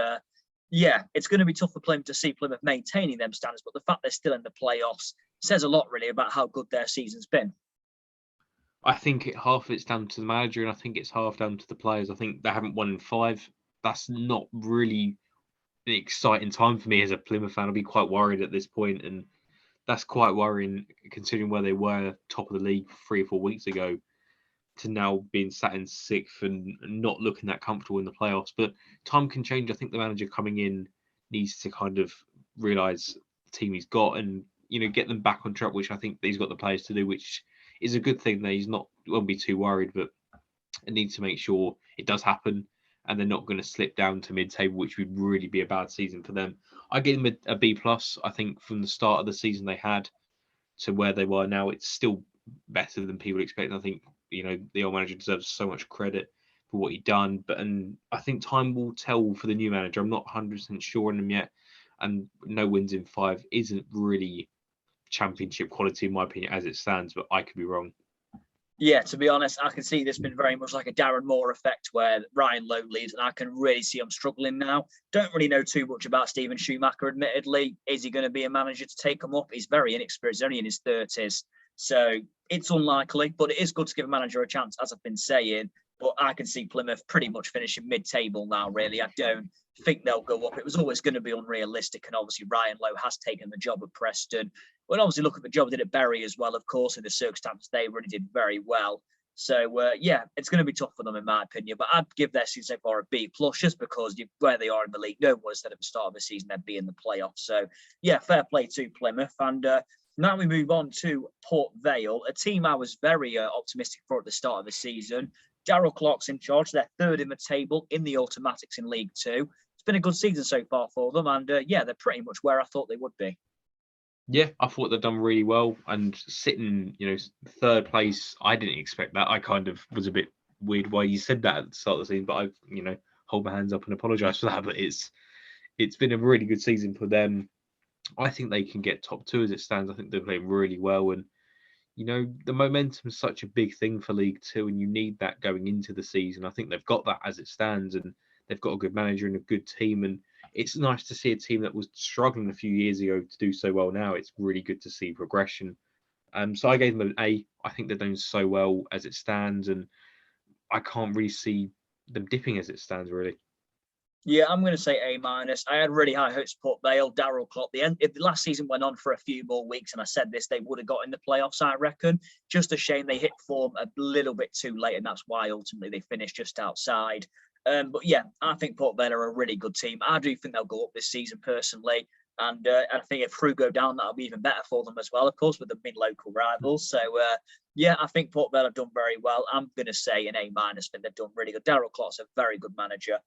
[SPEAKER 1] Yeah, it's going to be tough for Plymouth to see Plymouth maintaining them standards, but the fact they're still in the playoffs says a lot, really, about how good their season's been.
[SPEAKER 2] I think half of it's down to the manager, and I think it's half down to the players. I think they haven't won in 5. That's not really an exciting time for me as a Plymouth fan. I'll be quite worried at this point, and that's quite worrying considering where they were top of the league 3 or 4 weeks ago to now being sat in 6th and not looking that comfortable in the playoffs. But time can change. I think the manager coming in needs to kind of realise the team he's got and, get them back on track, which I think he's got the players to do, which is a good thing that won't be too worried, but it needs to make sure it does happen and they're not going to slip down to mid-table, which would really be a bad season for them. I give them a B+. I think from the start of the season they had to where they were now, it's still better than people expect. I think, the old manager deserves so much credit for what he's done. And I think time will tell for the new manager. I'm not 100% sure on him yet. And no wins in 5 isn't really Championship quality, in my opinion, as it stands, but I could be wrong.
[SPEAKER 1] Yeah, to be honest, I can see this been very much like a Darren Moore effect where Ryan Lowe leaves, and I can really see him struggling now. Don't really know too much about Stephen Schumacher, admittedly. Is he going to be a manager to take him up? He's very inexperienced, only in his 30s. So it's unlikely, but it is good to give a manager a chance, as I've been saying. But I can see Plymouth pretty much finishing mid-table now, really. I don't think they'll go up. It was always going to be unrealistic, and obviously Ryan Lowe has taken the job at Preston. Well, obviously look at the job they did at Bury as well, of course, in the circumstances they really did very well. So, yeah, it's going to be tough for them, in my opinion. But I'd give their season so far a B+, just because where they are in the league, no one said at the start of the season they'd be in the playoffs. So, yeah, fair play to Plymouth. And now we move on to Port Vale, a team I was very optimistic for at the start of the season. Darrell Clark's in charge. They're third in the table in the automatics in League Two. It's been a good season so far for them. And, yeah, they're pretty much where I thought they would be.
[SPEAKER 2] Yeah, I thought they'd done really well, and sitting, third place, I didn't expect that. I kind of was a bit weird why you said that at the start of the season, but I, hold my hands up and apologise for that. But it's been a really good season for them. I think they can get top two as it stands. I think they're playing really well, and the momentum is such a big thing for League Two, and you need that going into the season. I think they've got that as it stands, and they've got a good manager and a good team, and it's nice to see a team that was struggling a few years ago to do so well now. It's really good to see progression. So I gave them an A. I think they're doing so well as it stands, and I can't really see them dipping as it stands, really.
[SPEAKER 1] Yeah, I'm going to say A-. I had really high hopes for Port Vale, Darrell Clark. If the last season went on for a few more weeks, and I said this, they would have got in the playoffs, I reckon. Just a shame they hit form a little bit too late, and that's why ultimately they finished just outside. But yeah, I think Port Vale are a really good team. I do think they'll go up this season personally. And I think if Crewe go down, that'll be even better for them as well, of course, with the mid-local rivals. So, yeah, I think Port Vale have done very well. I'm going to say an A-. I think they've done really good. Darrell Clark's a very good manager.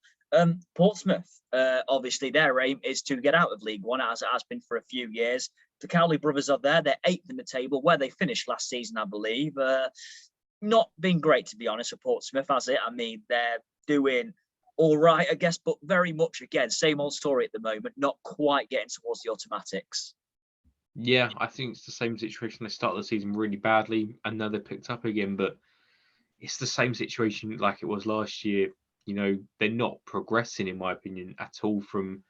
[SPEAKER 1] Portsmouth, obviously, their aim is to get out of League One, as it has been for a few years. The Cowley brothers are there. They're 8th in the table, where they finished last season, I believe. Not been great, to be honest, for Portsmouth, has it? I mean, they're doing all right, I guess, but very much, again, same old story at the moment, not quite getting towards the automatics.
[SPEAKER 2] Yeah, I think it's the same situation. They started the season really badly, and now they're picked up again, but it's the same situation like it was last year. They're not progressing, in my opinion, at all from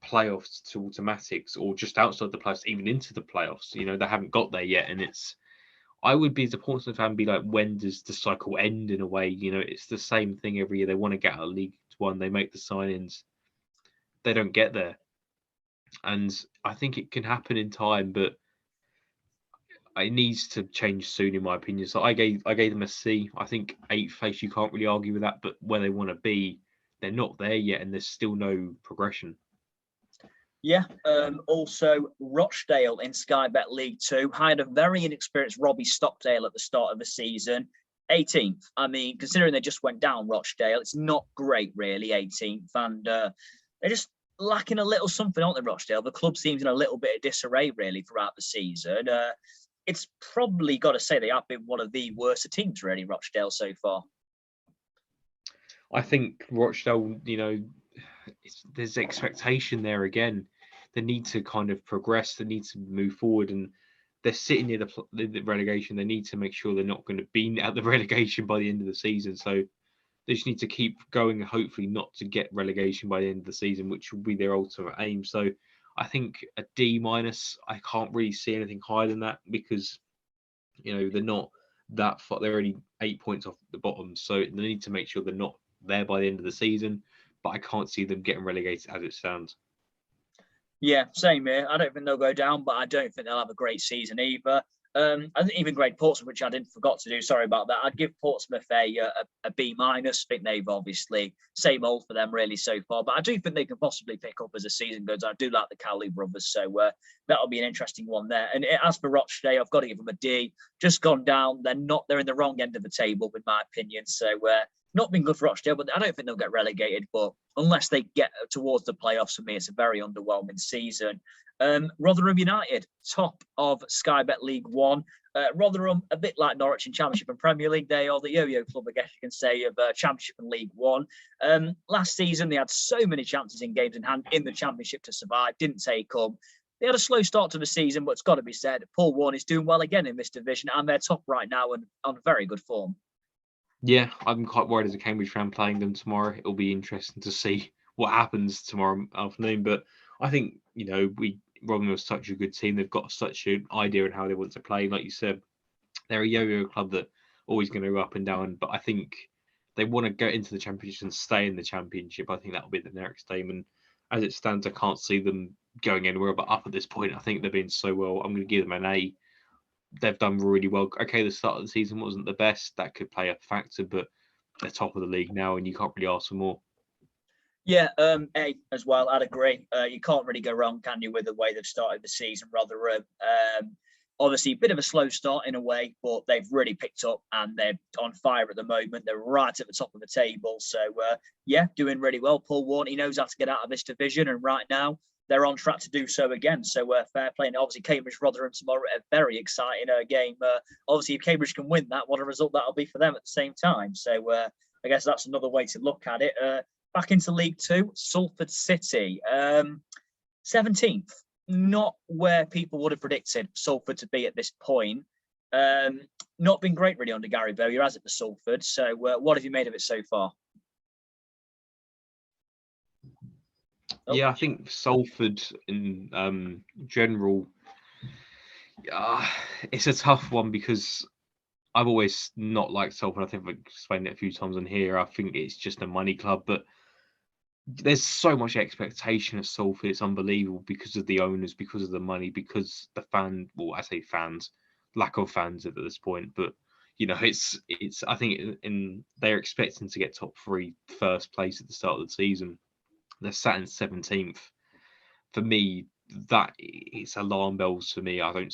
[SPEAKER 2] playoffs to automatics, or just outside the playoffs, even into the playoffs. They haven't got there yet, and I would be as a Portsmouth fan, be like, when does the cycle end? In a way, it's the same thing every year. They want to get out of League One, they make the signings, they don't get there, and I think it can happen in time, but it needs to change soon, in my opinion. So I gave them a C. I think 8th place, you can't really argue with that, but where they want to be, they're not there yet, and there's still no progression.
[SPEAKER 1] Yeah. Also, Rochdale in Sky Bet League Two hired a very inexperienced Robbie Stockdale at the start of the season. 18th. I mean, considering they just went down, Rochdale, it's not great, really, 18th. And they're just lacking a little something, aren't they, Rochdale? The club seems in a little bit of disarray, really, throughout the season. It's probably got to say they have been one of the worst teams, really, Rochdale, so far.
[SPEAKER 2] I think Rochdale, there's expectation there again. They need to kind of progress. They need to move forward, and they're sitting near the relegation. They need to make sure they're not going to be at the relegation by the end of the season. So they just need to keep going, hopefully not to get relegation by the end of the season, which will be their ultimate aim. So I think a D-. I can't really see anything higher than that, because they're not that far. They're only 8 points off the bottom, so they need to make sure they're not there by the end of the season. But I can't see them getting relegated as it stands.
[SPEAKER 1] Yeah, same here. I don't think they'll go down, but I don't think they'll have a great season either. I think even grade Portsmouth, which I forgot to do. Sorry about that. I'd give Portsmouth a B-. I think they've obviously same old for them really so far, but I do think they can possibly pick up as the season goes. I do like the Cowley brothers, so that'll be an interesting one there. And as for Rochdale, I've got to give them a D. Just gone down. They're in the wrong end of the table, in my opinion. So not been good for Rochdale, but I don't think they'll get relegated. But unless they get towards the playoffs, for me, it's a very underwhelming season. Rotherham United, top of Sky Bet League One. Rotherham, a bit like Norwich in Championship and Premier League, they are the yo-yo club, I guess you can say, of Championship and League One. Last season, they had so many chances in games in hand in the Championship to survive, didn't take them. they had a slow start to the season, but it's got to be said, Paul Warne is doing well again in this division, and they're top right now and on very good form.
[SPEAKER 2] Yeah, I'm quite worried as a Cambridge fan playing them tomorrow. It'll be interesting to see what happens tomorrow afternoon. But I think, Rotherham was such a good team. They've got such an idea on how they want to play. Like you said, they're a yo-yo club that always going to go up and down. But I think they want to go into the Championship and stay in the Championship. I think that'll be the next aim. And as it stands, I can't see them going anywhere but up at this point. I think they've been so well. I'm going to give them an A. They've done really well. Okay, the start of the season wasn't the best. That could play a factor, but they're top of the league now, and you can't really ask for more.
[SPEAKER 1] Yeah, A as well. I'd agree. You can't really go wrong, can you, with the way they've started the season? Rotherham, obviously, a bit of a slow start in a way, but they've really picked up and they're on fire at the moment. They're right at the top of the table. So, doing really well. Paul Warne, he knows how to get out of this division, and right now they're on track to do so again. So fair play. And obviously, Cambridge Rotherham tomorrow, a very exciting game. Obviously, if Cambridge can win that, what a result that'll be for them at the same time. So I guess that's another way to look at it. Back into League Two, Salford City, 17th. Not where people would have predicted Salford to be at this point. Not been great really under Gary Bowyer, has it, for Salford? So what have you made of it so far?
[SPEAKER 2] Yeah, I think Salford in general, it's a tough one because I've always not liked Salford. I think I've explained it a few times on here. I think it's just a money club, but there's so much expectation of Salford. It's unbelievable because of the owners, because of the money, because the I say fans, lack of fans at this point. But it's I think they're expecting to get top three, first place at the start of the season. They're sat in 17th. For me, that it's alarm bells for me. I don't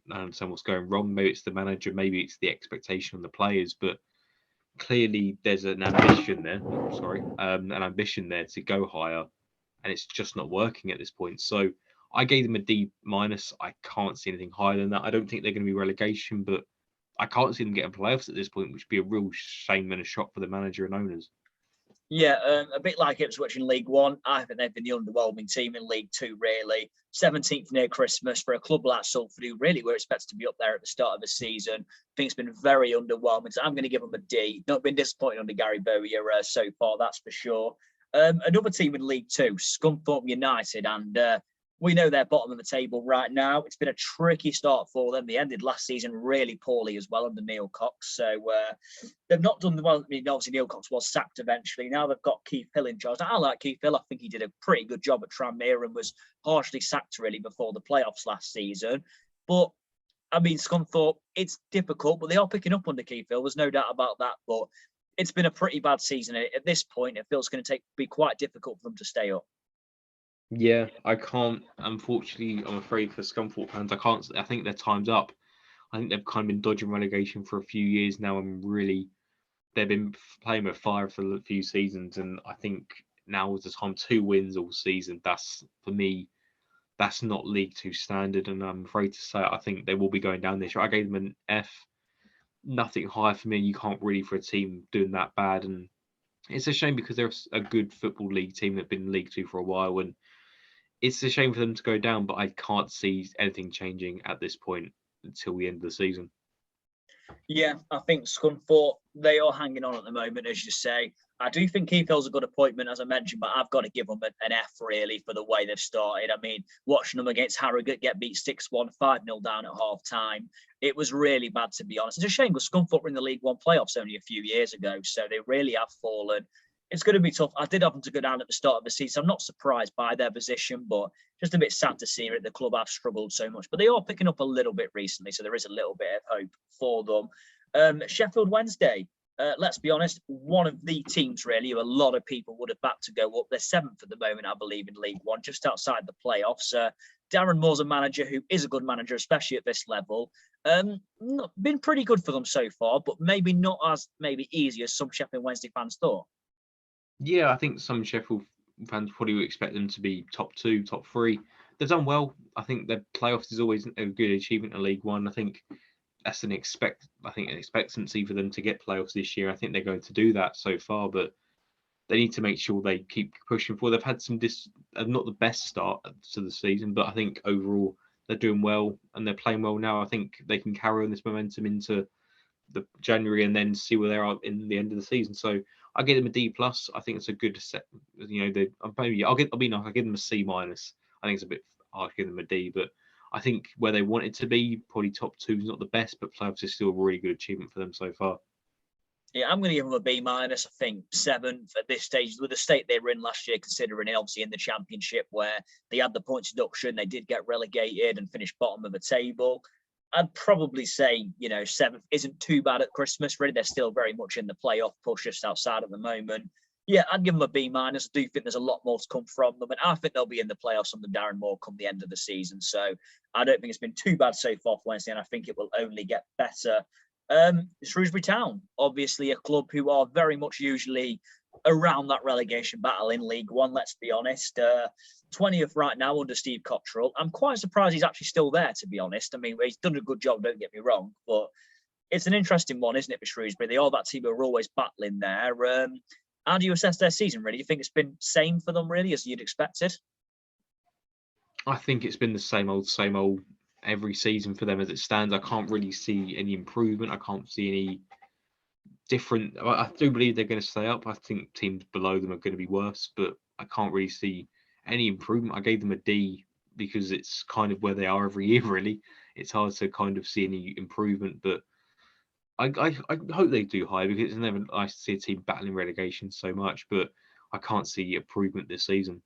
[SPEAKER 2] understand what's going wrong. Maybe it's the manager, maybe it's the expectation on the players, but clearly there's an ambition there. An ambition there to go higher, and it's just not working at this point. So I gave them a D-. I can't see anything higher than that. I don't think they're going to be relegation, but I can't see them getting playoffs at this point, which would be a real shame and a shock for the manager and owners.
[SPEAKER 1] Yeah, a bit like Ipswich in League One. I think they've been the underwhelming team in League Two, really. 17th near Christmas for a club like Salford, who really were expected to be up there at the start of the season. I think it's been very underwhelming. So I'm going to give them a D. Not been disappointed under Gary Bowyer so far, that's for sure. Another team in League Two, Scunthorpe United, and we know they're bottom of the table right now. It's been a tricky start for them. They ended last season really poorly as well under Neil Cox. So they've not done well. I mean, obviously, Neil Cox was sacked eventually. Now they've got Keith Hill in charge. I like Keith Hill. I think he did a pretty good job at Tranmere and was harshly sacked really before the playoffs last season. But, I mean, Scunthorpe, it's difficult, but they are picking up under Keith Hill. There's no doubt about that. But it's been a pretty bad season. At this point, it feels going to be quite difficult for them to stay up.
[SPEAKER 2] Yeah, I can't. Unfortunately, I'm afraid for Scunthorpe fans, I can't. I think their time's up. I think they've kind of been dodging relegation for a few years now, and really, they've been playing with fire for a few seasons. And I think now is the time. 2 wins all season. That's, for me, that's not League Two standard. And I'm afraid to say, I think they will be going down this year. I gave them an F. Nothing higher for me. You can't really for a team doing that bad. And it's a shame because they're a good football league team that've been in League Two for a while, and it's a shame for them to go down, but I can't see anything changing at this point until the end of the season.
[SPEAKER 1] Yeah, I think Scunthorpe, they are hanging on at the moment, as you say. I do think Keith Hill's a good appointment, as I mentioned, but I've got to give them an F, really, for the way they've started. I mean, watching them against Harrogate get beat 6-1, 5-0 down at half-time, it was really bad, to be honest. It's a shame because Scunthorpe were in the League One playoffs only a few years ago, so they really have fallen. It's going to be tough. I did have them to go down at the start of the season. I'm not surprised by their position, but just a bit sad to see it. The club have struggled so much, but they are picking up a little bit recently, so there is a little bit of hope for them. Sheffield Wednesday, let's be honest, one of the teams really who a lot of people would have backed to go up. They're 7th at the moment, I believe, in League One, just outside the playoffs. Darren Moore's a manager who is a good manager, especially at this level. Been pretty good for them so far, but maybe not as easy as some Sheffield Wednesday fans thought.
[SPEAKER 2] Yeah, I think some Sheffield fans probably would expect them to be top 2, top 3. They've done well. I think the playoffs is always a good achievement in League One. I think that's an expectancy for them to get playoffs this year. I think they're going to do that so far, but they need to make sure they keep pushing forward. They've had some not the best start to the season, but I think overall they're doing well and they're playing well now. I think they can carry on this momentum into the January and then see where they are in the end of the season. So I give them a D plus. I think it's a good set. I'll give them a C minus. I think it's a bit hard to give them a D, but I think where they want it to be, probably top two is not the best, but playoffs is still a really good achievement for them so far.
[SPEAKER 1] Yeah, I'm going to give them a B minus. I think 7th at this stage with the state they were in last year, considering it obviously in the Championship where they had the points deduction, they did get relegated and finished bottom of the table. I'd probably say, 7th isn't too bad at Christmas. Really, they're still very much in the playoff push just outside at the moment. Yeah, I'd give them a B minus. I do think there's a lot more to come from them, and I think they'll be in the playoffs under Darren Moore come the end of the season. So I don't think it's been too bad so far for Wednesday, and I think it will only get better. Shrewsbury Town, obviously a club who are very much usually around that relegation battle in League One, let's be honest. 20th right now under Steve Cottrell. I'm quite surprised he's actually still there, to be honest. I mean, he's done a good job, don't get me wrong, but it's an interesting one, isn't it, for Shrewsbury? They are that team who are always battling there. How do you assess their season, really? Do you think it's been same for them, really, as you'd expected?
[SPEAKER 2] I think it's been the same old every season for them as it stands. I can't really see any improvement. I can't see any different. I do believe they're going to stay up. I think teams below them are going to be worse, but I can't really see any improvement. I gave them a D because it's kind of where they are every year, really. It's hard to kind of see any improvement, but I hope they do high because it's never nice to see a team battling relegation so much, but I can't see improvement this season.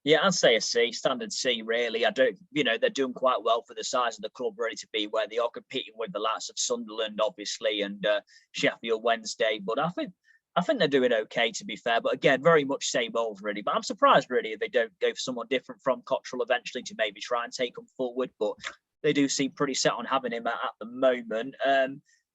[SPEAKER 1] Yeah, I'd say a C, standard C, really. I don't, they're doing quite well for the size of the club, ready to be where they are competing with the likes of Sunderland, obviously, and Sheffield Wednesday. But I think they're doing okay, to be fair. But again, very much same old, really. But I'm surprised, really, if they don't go for someone different from Cottrell eventually to maybe try and take them forward. But they do seem pretty set on having him at the moment.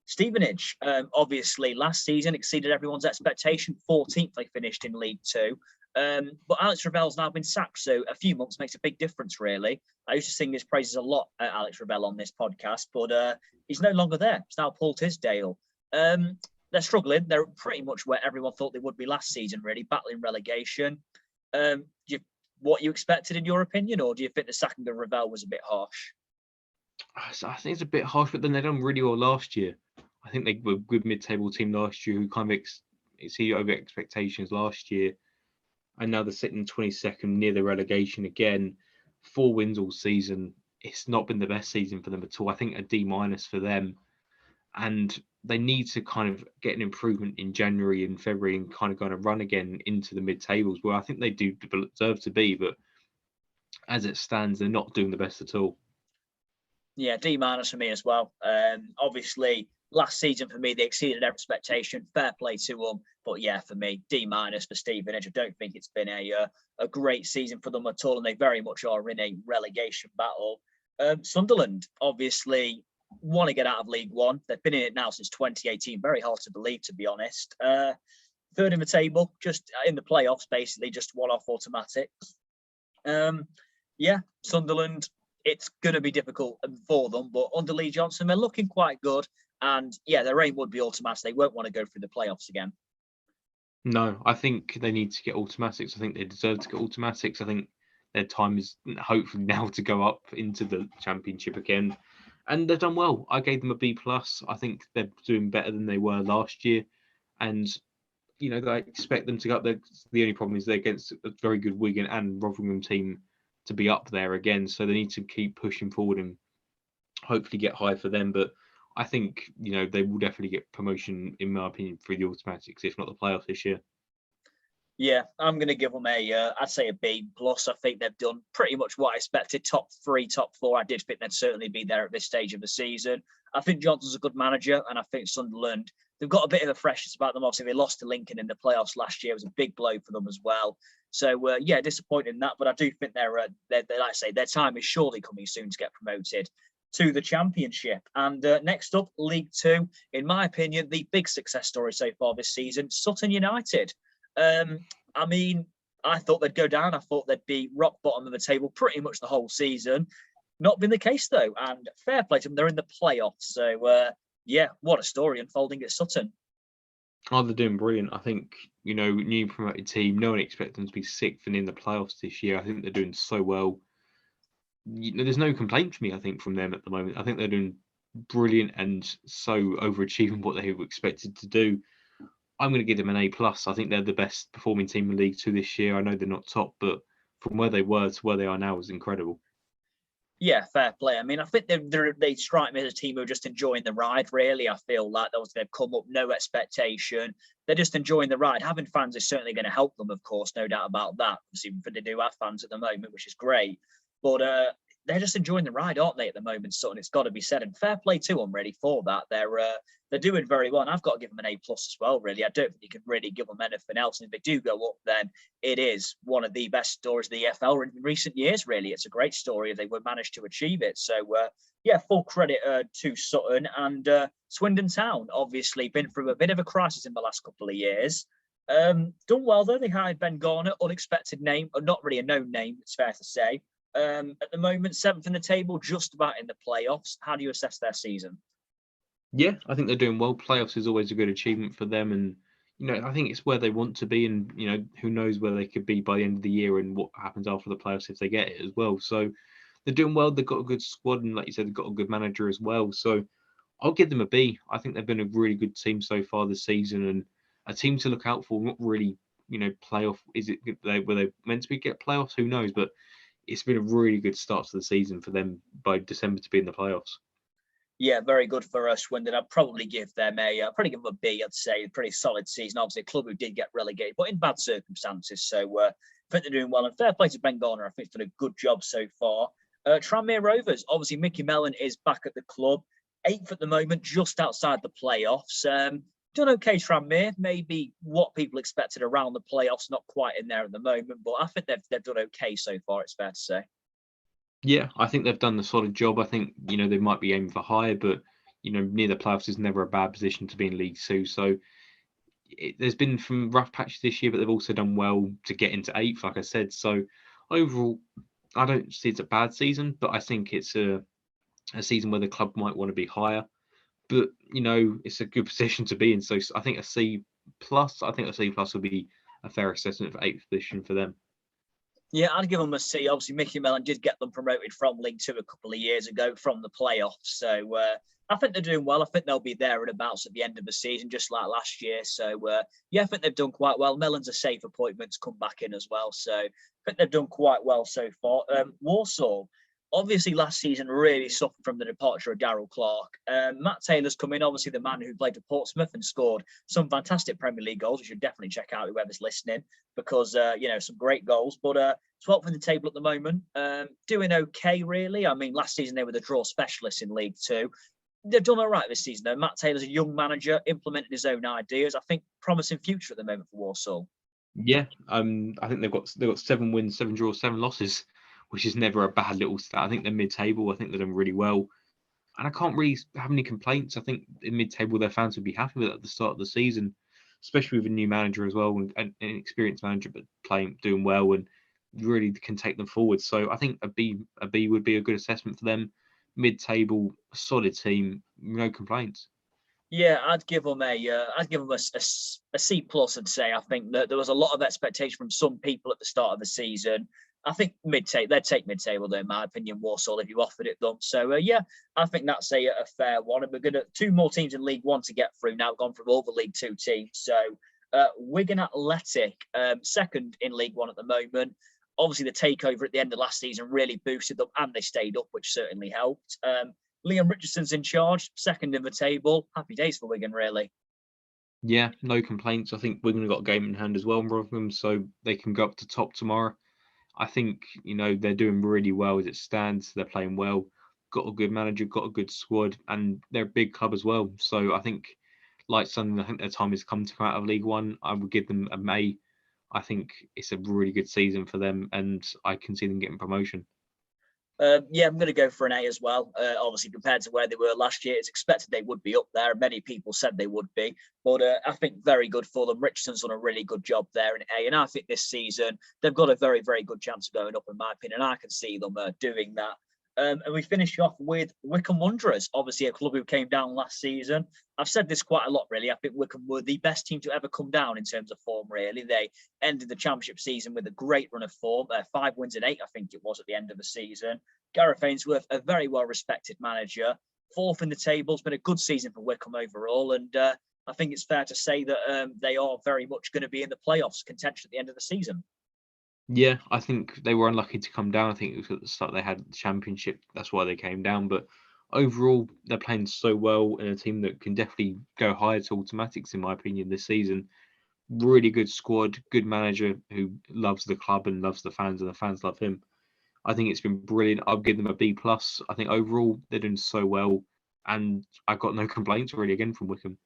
[SPEAKER 1] Stevenage, obviously, last season exceeded everyone's expectation. 14th they finished in League Two. But Alex Ravel's now been sacked, so a few months makes a big difference, really. I used to sing his praises a lot at Alex Ravel on this podcast, but he's no longer there. It's now Paul Tisdale. They're struggling. They're pretty much where everyone thought they would be last season, really, battling relegation. What you expected, in your opinion, or do you think the sacking of Ravel was a bit harsh?
[SPEAKER 2] I think it's a bit harsh, but then they done really well last year. I think they were a good mid-table team last year who kind of exceeded over expectations last year. And now they're sitting 22nd near the relegation again. 4 wins all season. It's not been the best season for them at all. I think a D minus for them. And they need to kind of get an improvement in January and February and kind of go on a run again into the mid-tables where I think they do deserve to be. But as it stands, they're not doing the best at all.
[SPEAKER 1] Yeah, D minus for me as well. Obviously, last season for me, they exceeded their expectation. Fair play to them. But yeah, for me, D minus for Stevenage. I don't think it's been a great season for them at all, and they very much are in a relegation battle. Sunderland, obviously, want to get out of League One. They've been in it now since 2018. Very hard to believe, to be honest. Third in the table, just in the playoffs, basically, just one-off automatics. Yeah, Sunderland, it's going to be difficult for them, but under Lee Johnson, they're looking quite good. And yeah, their aim would be automatics. They won't want to go through the playoffs again.
[SPEAKER 2] No, I think they need to get automatics. I think they deserve to get automatics. I think their time is hopefully now to go up into the Championship again. And they've done well. I gave them a B+. I think they're doing better than they were last year. And, I expect them to go up there. The only problem is they're against a very good Wigan and Rotherham team to be up there again. So they need to keep pushing forward and hopefully get high for them. But I think, they will definitely get promotion, in my opinion, through the automatics, if not the playoffs this year.
[SPEAKER 1] Yeah, I'm going to give them I'd say a B+. I think they've done pretty much what I expected. Top 3, top 4. I did think they'd certainly be there at this stage of the season. I think Johnson's a good manager, and I think Sunderland, they've got a bit of a freshness about them. Obviously, they lost to Lincoln in the playoffs last year. It was a big blow for them as well. So, yeah, disappointed in that. But I do think they're like I say, their time is surely coming soon to get promoted to the Championship. And next up, League Two, in my opinion, the big success story so far this season, Sutton United. I mean, I thought they'd go down. I thought they'd be rock bottom of the table pretty much the whole season. Not been the case, though. And fair play to them, they're in the playoffs. So, yeah, what a story unfolding at Sutton.
[SPEAKER 2] Oh, they're doing brilliant. I think, new promoted team, no one expected them to be sixth and in the playoffs this year. I think they're doing so well. There's no complaint for me, I think, from them at the moment. I think they're doing brilliant and so overachieving what they were expected to do. I'm going to give them an A+. I think they're the best performing team in League Two this year. I know they're not top, but from where they were to where they are now is incredible.
[SPEAKER 1] Yeah, fair play. I mean, I think they strike me as a team who are just enjoying the ride, really. I feel like they've come up, no expectation. They're just enjoying the ride. Having fans is certainly going to help them, of course, no doubt about that. Obviously, they do have fans at the moment, which is great. But they're just enjoying the ride, aren't they, at the moment, Sutton? It's got to be said. And fair play to them, really, for that. They're doing very well. And I've got to give them an A+ as well, really. I don't think you can really give them anything else. And if they do go up, then it is one of the best stories of the EFL in recent years, really. It's a great story if they would manage to achieve it. So, full credit to Sutton and Swindon Town. Obviously, been through a bit of a crisis in the last couple of years. Done well, though. They hired Ben Garner, unexpected name, or not really a known name, it's fair to say. At the moment, 7th in the table, just about in the playoffs. How do you assess their season?
[SPEAKER 2] Yeah, I think they're doing well. Playoffs is always a good achievement for them. And, I think it's where they want to be. And, who knows where they could be by the end of the year and what happens after the playoffs if they get it as well. So they're doing well. They've got a good squad. And like you said, they've got a good manager as well. So I'll give them a B. I think they've been a really good team so far this season and a team to look out for. Not really, playoff. Were they meant to get playoffs? Who knows? But it's been a really good start to the season for them by December to be in the playoffs.
[SPEAKER 1] Yeah, very good for us. Swindon. I'd probably give them a B. I'd say a pretty solid season. Obviously, a club who did get relegated, but in bad circumstances. So I think they're doing well. And fair play to Ben Garner. I think he's done a good job so far. Tranmere Rovers. Obviously, Mickey Mellon is back at the club. 8th at the moment, just outside the playoffs. Done okay, Tranmere. Maybe what people expected around the playoffs, not quite in there at the moment. But I think they've done okay so far. It's fair to say.
[SPEAKER 2] Yeah, I think they've done the solid job. I think, they might be aiming for higher, but, near the playoffs is never a bad position to be in League Two. So there's been some rough patches this year, but they've also done well to get into 8th, like I said. So overall, I don't see it's a bad season, but I think it's a season where the club might want to be higher. But, it's a good position to be in. So I think a C+, I think a C+ would be a fair assessment for 8th position for them.
[SPEAKER 1] Yeah, I'd give them a C. Obviously, Mickey Mellon did get them promoted from League Two a couple of years ago from the playoffs. So I think they're doing well. I think they'll be there and abouts at the end of the season, just like last year. So, I think they've done quite well. Mellon's a safe appointment to come back in as well. So I think they've done quite well so far. Walsall, obviously last season really suffered from the departure of Darryl Clark. Matt Taylor's come in, obviously the man who played for Portsmouth and scored some fantastic Premier League goals. You should definitely check out whoever's listening because, some great goals. But 12th in the table at the moment, doing okay, really. I mean, last season they were the draw specialists in League Two. They've done all right this season, though. Matt Taylor's a young manager, implemented his own ideas. I think promising future at the moment for Walsall.
[SPEAKER 2] Yeah, I think they've got 7 wins, 7 draws, 7 losses, which is never a bad little stat. I think they're mid-table. I think they're doing really well, and I can't really have any complaints. I think in mid-table their fans would be happy with it at the start of the season, especially with a new manager as well and an experienced manager, but doing well and really can take them forward. So I think a B would be a good assessment for them. Mid-table, solid team, no complaints.
[SPEAKER 1] Yeah, I'd give them a C+. I'd say. I think that there was a lot of expectation from some people at the start of the season. I think mid-table, they'd take mid-table, though, in my opinion, Walsall, if you offered it them. So, I think that's a fair one. And we're going to 2 more teams in League One to get through now, gone from all the League Two teams. So, Wigan Athletic, 2nd in League One at the moment. Obviously, the takeover at the end of last season really boosted them, and they stayed up, which certainly helped. Liam Richardson's in charge, 2nd in the table. Happy days for Wigan, really.
[SPEAKER 2] Yeah, no complaints. I think Wigan have got a game in hand as well in Rotherham, so they can go up to top tomorrow. I think, they're doing really well as it stands. They're playing well, got a good manager, got a good squad, and they're a big club as well. So I think, like Sunderland, I think their time has come to come out of League One. I would give them a May. I think it's a really good season for them, and I can see them getting promotion.
[SPEAKER 1] I'm going to go for an A as well. Obviously, compared to where they were last year, it's expected they would be up there. Many people said they would be, but I think very good for them. Richardson's done a really good job there in A, and I think this season they've got a very, very good chance of going up, in my opinion. I can see them doing that. And we finish off with Wickham Wanderers, obviously a club who came down last season. I've said this quite a lot, really. I think Wickham were the best team to ever come down in terms of form, really. They ended the championship season with a great run of form, 5 wins and 8, I think it was, at the end of the season. Gareth Ainsworth, a very well-respected manager, 4th in the table. It's been a good season for Wickham overall, and I think it's fair to say that they are very much going to be in the playoffs contention at the end of the season.
[SPEAKER 2] Yeah, I think they were unlucky to come down. I think it was at the start they had the championship. That's why they came down. But overall, they're playing so well in a team that can definitely go higher to automatics, in my opinion, this season. Really good squad, good manager who loves the club and loves the fans, and the fans love him. I think it's been brilliant. I'll give them a B+. I think overall they're doing so well, and I've got no complaints really again from Wickham.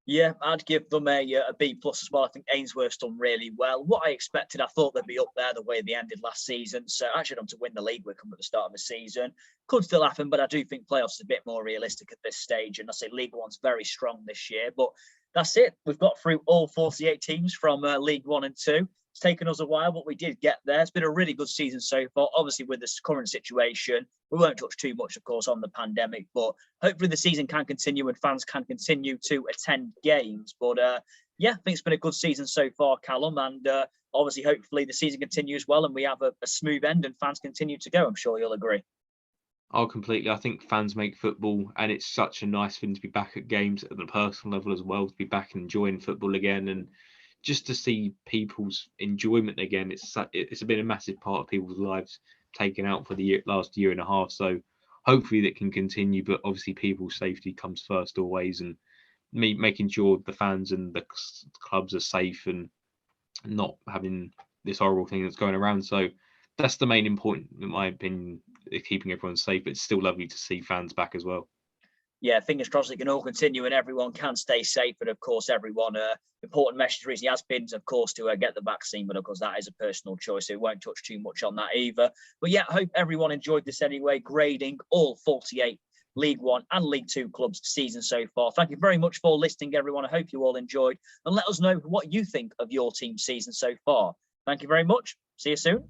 [SPEAKER 1] Yeah, I'd give them a B+ as well. I think Ainsworth's done really well. What I expected, I thought they'd be up there the way they ended last season. So actually done to win the league, Wickham, at the start of the season. Could still happen, but I do think playoffs is a bit more realistic at this stage. And I say League One's very strong this year. But that's it. We've got through all 48 teams from League One and Two. It's taken us a while, but we did get there. It's been a really good season so far. Obviously, with this current situation, we won't touch too much, of course, on the pandemic, but hopefully the season can continue and fans can continue to attend games. But yeah, I think it's been a good season so far, Callum, and obviously, hopefully the season continues well and we have a smooth end and fans continue to go. I'm sure you'll agree.
[SPEAKER 2] Oh, completely. I think fans make football, and it's such a nice thing to be back at games at the personal level as well, to be back and enjoying football again, and just to see people's enjoyment again. It's been a massive part of people's lives taken out for the last year and a half. So hopefully that can continue, but obviously people's safety comes first always, and making sure the fans and the clubs are safe and not having this horrible thing that's going around. So that's the main important, in my opinion, keeping everyone safe. But it's still lovely to see fans back as well.
[SPEAKER 1] Yeah, fingers crossed it can all continue and everyone can stay safe. And of course, everyone, important message recently has been, of course, to get the vaccine. But of course, that is a personal choice. So we won't touch too much on that either. But yeah, I hope everyone enjoyed this anyway, grading all 48 League One and League Two clubs season so far. Thank you very much for listening, everyone. I hope you all enjoyed. And let us know what you think of your team season so far. Thank you very much. See you soon.